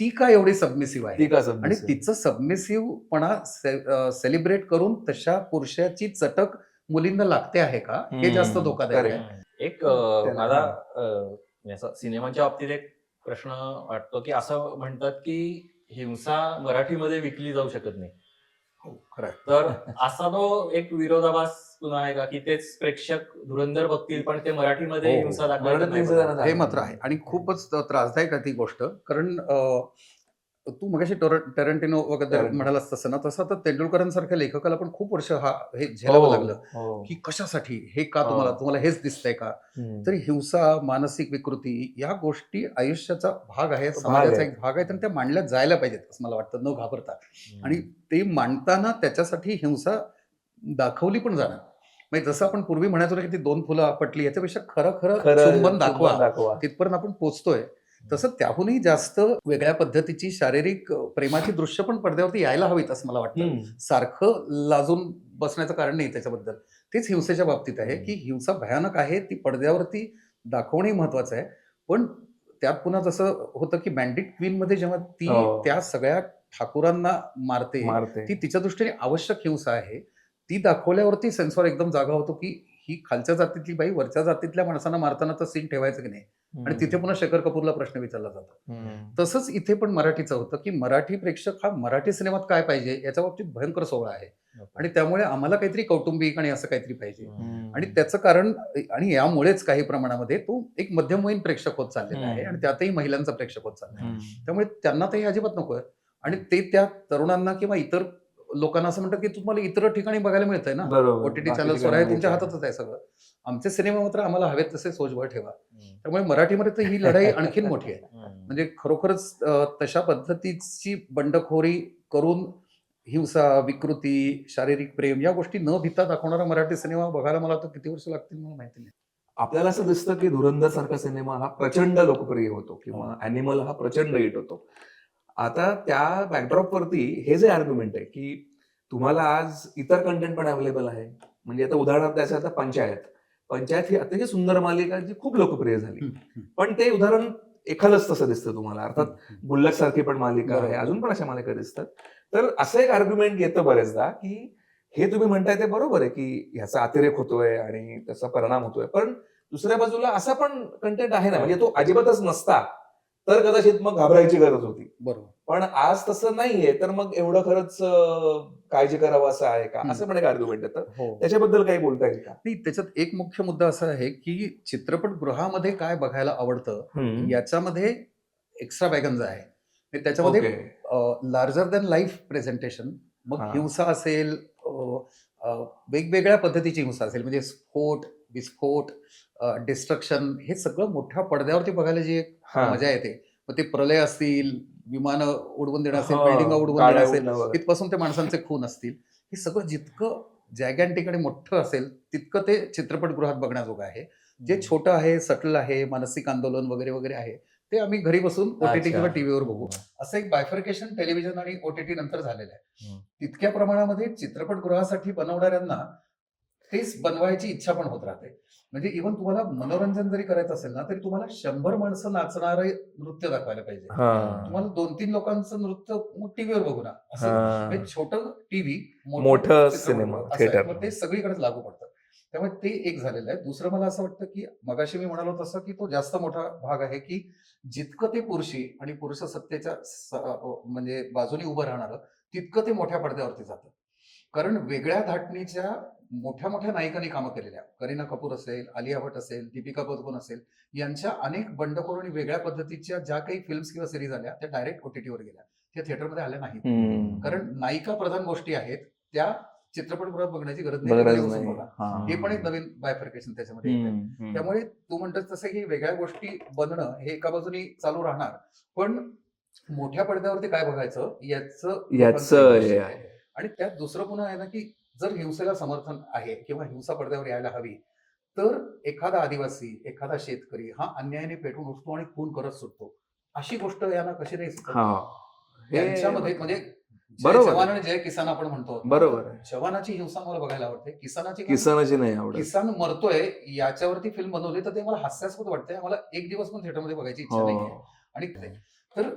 ती का एवढी सबमिसिव्ह आहे आणि तिचं सबमिसिव्हपणा सेलिब्रेट करून तशा पुरुषाची चटक मुलींना लागते आहे का, हे जास्त धोकादायक आहे. एक मला सिनेमाच्या बाबतीत एक प्रश्न वाटतो की असं म्हणतात की हिंसा मराठीमध्ये विकली जाऊ शकत नाही. खरं. तर असा तो एक विरोधाभास पुन्हा आहे का की तेच प्रेक्षक धुरंधर बघतील पण ते मराठीमध्ये हिंसा दाखवायला नाही बघणार? हे मात्र आहे आणि खूपच त्रासदायक आहे ती गोष्ट. कारण तू मगाशी टॅरंटिनो वगैरे म्हणालास तसं ना, तसं तर तेंडुलकरांसारख्या लेखकाला पण खूप वर्ष हे झेलावं लागलं की कशासाठी हे, का तुम्हाला हेच दिसतंय का. तर हिंसा, मानसिक विकृती या गोष्टी आयुष्याचा भाग आहे, समाजाचा एक भाग आहे आणि त्या मांडल्या जायला पाहिजेत असं मला वाटतं, न घाबरता. आणि ते मांडताना त्याच्यासाठी हिंसा दाखवली पण जाणार. म्हणजे जसं आपण पूर्वी म्हणायचो ना की ती दोन फुलं आपटली, याच्यापेक्षा खरं चुंबन दाखवा, तिथपर्यंत आपण पोहोचतोय. तसं त्याहूनही जास्त वेगळ्या पद्धतीची शारीरिक प्रेमाची दृश्य पण पडद्यावरती यायला हवीत असं मला वाटतं. सारखं लाजून बसण्याचं कारण नाही त्याच्याबद्दल. तेच हिंसेच्या बाबतीत आहे की हिंसा भयानक आहे, ती पडद्यावरती दाखवणे महत्वाचं आहे. पण त्यात पुन्हा जसं होतं की बँडिट क्वीन मध्ये जेव्हा ती त्या सगळ्या ठाकुरांना मारते, ती तिच्या दृष्टीने आवश्यक हिंसा आहे. ती दाखवल्यावरती सेन्सॉर एकदम जागा होतो की ही खालच्या जातीतली बाई वरच्या जातीतल्या माणसांना मारताना तर सीन ठेवायचं की नाही. आणि तिथे पुन्हा शेखर कपूरला प्रश्न विचारला जातो. तसंच इथे पण मराठीचं होतं की मराठी प्रेक्षक हा मराठी सिनेमात काय पाहिजे याच्या बाबतीत भयंकर सोहळा आहे आणि त्यामुळे आम्हाला काहीतरी कौटुंबिक आणि असं काहीतरी पाहिजे. आणि त्याचं कारण आणि यामुळेच काही प्रमाणामध्ये तो एक मध्यमवयीन प्रेक्षक होत चाललेला आहे आणि त्यातही महिलांचा प्रेक्षक होत चालला आहे. त्यामुळे त्यांना तर हे अजिबात नकोय आणि ते त्या तरुणांना किंवा इतर लोकांना असं म्हणतात की तुम्हाला इतर ठिकाणी बघायला मिळतंय ना, ओटीटी चॅनल्सवर आहे, तुमच्या हातातच आहे सगळं. आमचे सिनेमा मात्र आम्हाला हवेत तसे सोजवळ ठेवा. त्यामुळे मराठीमध्ये तर ही लढाई आणखीन मोठी आहे. म्हणजे खरोखरच तशा पद्धतीची बंडखोरी करून हिंसा, विकृती, शारीरिक प्रेम या गोष्टी न भिता दाखवणारा मराठी सिनेमा बघायला मला तर किती वर्ष लागतील मला माहिती नाही. आपल्याला असं दिसतं की धुरंधर सारखा सिनेमा हा प्रचंड लोकप्रिय होतो किंवा अॅनिमल हा प्रचंड हिट होतो. आता त्या बॅकड्रॉप वरती हे जे आर्ग्युमेंट आहे की तुम्हाला आज इतर कंटेंट पण अवेलेबल आहे. म्हणजे आता उदाहरणार्थ द्यायचं आता पंचायत ही अतिशय सुंदर मालिका जी खूप लोकप्रिय झाली. पण ते उदाहरण एखादंच तसं दिसतं तुम्हाला. अर्थात गुल्लक सारखी पण मालिका आहे, बरोबर. अजून पण अशा मालिका दिसतात. तर असं एक आर्ग्युमेंट येतं बरेचदा की हे तुम्ही म्हणताय ते बरोबर आहे की ह्याचा अतिरेक होतोय आणि त्याचा परिणाम होतोय, पण दुसऱ्या बाजूला असा पण कंटेंट आहे ना, म्हणजे तो अजिबातच नसता तर कदाचित मग घाबरायची गरज होती. बरोबर. पण आज तसं नाहीये, तर मग एवढं खरंच काळजी करावं असं आहे का, असं पण एक आर्ग्युमेंट येतं. हो. त्याच्याबद्दल काही बोलता येईल का? नाही, त्याच्यात एक मुख्य मुद्दा असा आहे की चित्रपटगृहामध्ये काय बघायला आवडतं याच्यामध्ये एक्स्ट्रा वॅगन्स आहे. म्हणजे त्याच्यामध्ये okay. Larger than life presentation, मग हा. हिंसा असेल, वेगवेगळ्या पद्धतीची हिंसा असेल, म्हणजे स्फोट, विस्फोट, डिस्ट्रक्शन, हे सगळं मोठ्या पडद्यावरती बघायला जी एक हा. मजा येते. मग ते प्रलय असतील, विमानं उडवून देणं असेल, हा, बिल्डिंग उडवून गाड्या देणं असेल, उडणं वगैरे. तिथपासून ते माणसांचे खून असतील, हे सगळं जितकं जॅगॅन्टिक आणि मोठं असेल तितकं ते चित्रपटगृहात बघण्याजोगं आहे. जे छोटं आहे, सटल आहे, मानसिक आंदोलन वगैरे वगैरे आहे, ते आम्ही घरी बसून ओटीटी अच्छा. किंवा टीव्हीवर बघू. असं एक बायफर्केशन टेलिव्हिजन आणि ओटीटी नंतर झालेलं आहे. हम्म. तितक्या प्रमाणामध्ये चित्रपटगृहासाठी बनवणाऱ्यांना तेच बनवायची इच्छा पण होत राहते. म्हणजे इव्हन तुम्हाला मनोरंजन जरी करायचं असेल ना, तरी तुम्हाला 100 माणसं नाचणारे नृत्य दाखवायला पाहिजे. हा. तुम्हाला 2-3 लोकांचं नृत्य मग टीव्हीवर बघू ना. असं हा. म्हणजे छोटं टीव्ही, मोठं चित्रपटगृह सिनेमा, असं आहे. थिएटर. मग ते सगळीकडेच लागू पडतं. त्यामुळे ते एक झालेलं आहे. दुसरं मला असं वाटतं, की मगाशी मी म्हणालो तसं, की तो जास्त मोठा भाग आहे, की जितकं ते पुरुषी आणि पुरुषसत्तेच्या म्हणजे बाजूने उभं राहणारं, तितकं ते मोठ्या पडद्यावरती जातं. कारण वेगळ्या धाटणीच्या मोठ्या मोठ्या नायिकांनी कामं केलेल्या, करीना कपूर असेल, आलिया भट असेल, दीपिका पदुकोण असेल, यांच्या अनेक बंडखोर आणि वेगळ्या पद्धतीच्या ज्या काही फिल्म्स किंवा सिरीज आल्या त्या डायरेक्ट ओटीटीवर गेल्या, त्या थिएटरमध्ये आल्या नाहीत. कारण नायिका प्रधान गोष्टी आहेत त्या चित्रपटगृहात बघण्याची गरज नाही. गरज घरी बसून नाही. बघा. हा. हे पण एक नवीन बायफर्केशन त्याच्यामध्ये येतं. त्यामुळे तू म्हणतोस तसं की वेगळ्या गोष्टी बनणं हे एका बाजूनी चालू राहणार, पण मोठ्या पडद्यावरती काय बघायचं याचं लोकांचं एक हे question आहे. आणि त्यात दुसरं पुन्हा आहे ना, की जर हिंसेला समर्थन आहे किंवा हिंसा पडद्यावर यायला हवी, तर एखादा आदिवासी, एखादा शेतकरी हा अन्यायाने पेटून उठतो आणि खून करत सुटतो. अशी गोष्ट यांना कशी नाही सुचत? हा. हे त्यांच्यामध्ये म्हणजे जय बरोबर जवान आहे. आणि जय किसान आपण म्हणतो. बरोबर आहे. जवानाची हिंसा मला बघायला आवडते, किसानाची किसानाची नाही आवडत. किसान मरतोय याच्यावरती फिल्म बनवली तर ते मला हास्यास्पद वाटतंय. मला एक दिवस पण थिएटरमध्ये बघायची इच्छा नाहीये. हो. आणि तर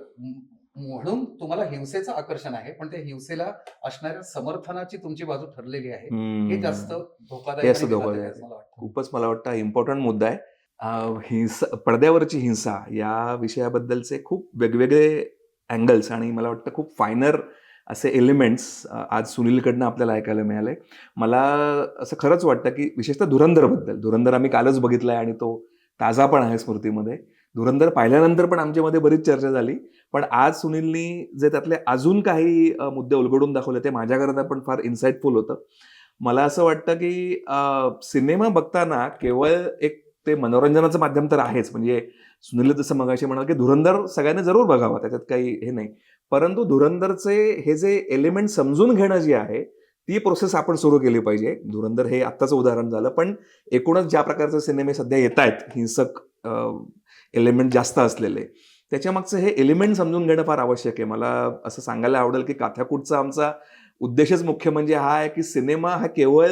म्हणून तुम्हाला हिंसेचं आकर्षण आहे, पण त्या हिंसेला असणाऱ्या समर्थनाची तुमची बाजू ठरलेली आहे. हे जास्त धोकादायक हे असं आणि घातक आहे धोकादायक असं मला वाटतं. खूपच मला वाटतं इम्पॉर्टंट मुद्दा आहे. हिंसा, पडद्यावरची हिंसा या विषयाबद्दलचे खूप वेगवेगळे अँगल्स आणि मला वाटतं खूप फायनर असे एलिमेंट्स आज सुनीलकडनं आपल्याला ऐकायला मिळाले. मला असं खरंच वाटतं की विशेषतः धुरंधर आम्ही कालच बघितलाय आणि तो ताजा पण आहे स्मृतीमध्ये. धुरंधर पाहिल्यानंतर पण आमच्यामध्ये बरीच चर्चा झाली, पण आज सुनीलनी जे त्यातले अजून काही मुद्दे उलगडून दाखवले ते माझ्याकरता पण फार इन्साइटफुल होतं. मला असं वाटतं की सिनेमा बघताना केवळ एक ते मनोरंजनाचं माध्यम तर आहेच, म्हणजे सुनील जसं मगाशी म्हणाल की धुरंधर सगळ्यांनी जरूर बघावा, त्याच्यात काही हे नाही, परंतु धुरंधरचे हे जे एलिमेंट समजून घेणं जे आहे ती प्रोसेस आपण सुरू केली पाहिजे. धुरंधर हे आत्ताचं उदाहरण झालं, पण एकूणच ज्या प्रकारचे सिनेमे सध्या येत आहेत हिंसक एलिमेंट जास्त असलेले, त्याच्यामागचं हे एलिमेंट समजून घेणं फार आवश्यक आहे. मला असं सांगायला आवडेल की काथ्याकूटचा आमचा उद्देशच मुख्य म्हणजे हा आहे की सिनेमा हा केवळ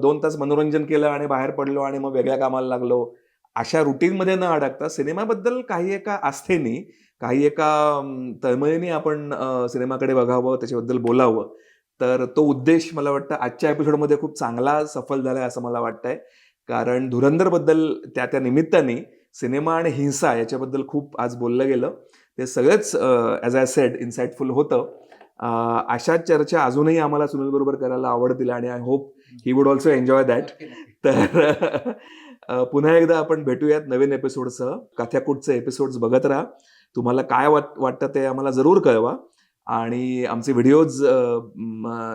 2 तास मनोरंजन केलं आणि बाहेर पडलो आणि मग वेगळ्या कामाला लागलो अशा रुटीनमध्ये न अडकता सिनेमाबद्दल काही एका आस्थेने, काही एका तळमळीने आपण सिनेमाकडे बघावं, त्याच्याबद्दल बोलावं. तर तो उद्देश मला वाटतं आजच्या एपिसोडमध्ये खूप चांगला सफल झालाय असं मला वाटतंय. कारण धुरंधरबद्दल त्या निमित्ताने सिनेमा आणि हिंसा याच्याबद्दल खूप आज बोललं गेलं. ते सगळंच ॲज आय सेड इन्साइटफुल होतं. अशा चर्चा अजूनही आम्हाला सुनीलबरोबर करायला आवडतील आणि I hope he would also enjoy that. नक्की, नक्की. तर पुन्हा एकदा आपण भेटूयात नवीन एपिसोडसह. काथ्याकूटचे एपिसोड्स बघत राहा. तुम्हाला काय वाटतं ते आम्हाला जरूर कळवा आणि आमचे व्हिडिओज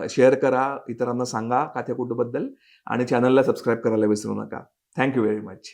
शेअर करा, इतरांना सांगा काथ्याकूटबद्दल आणि चॅनलला सबस्क्राईब करायला विसरू नका. Thank you very much.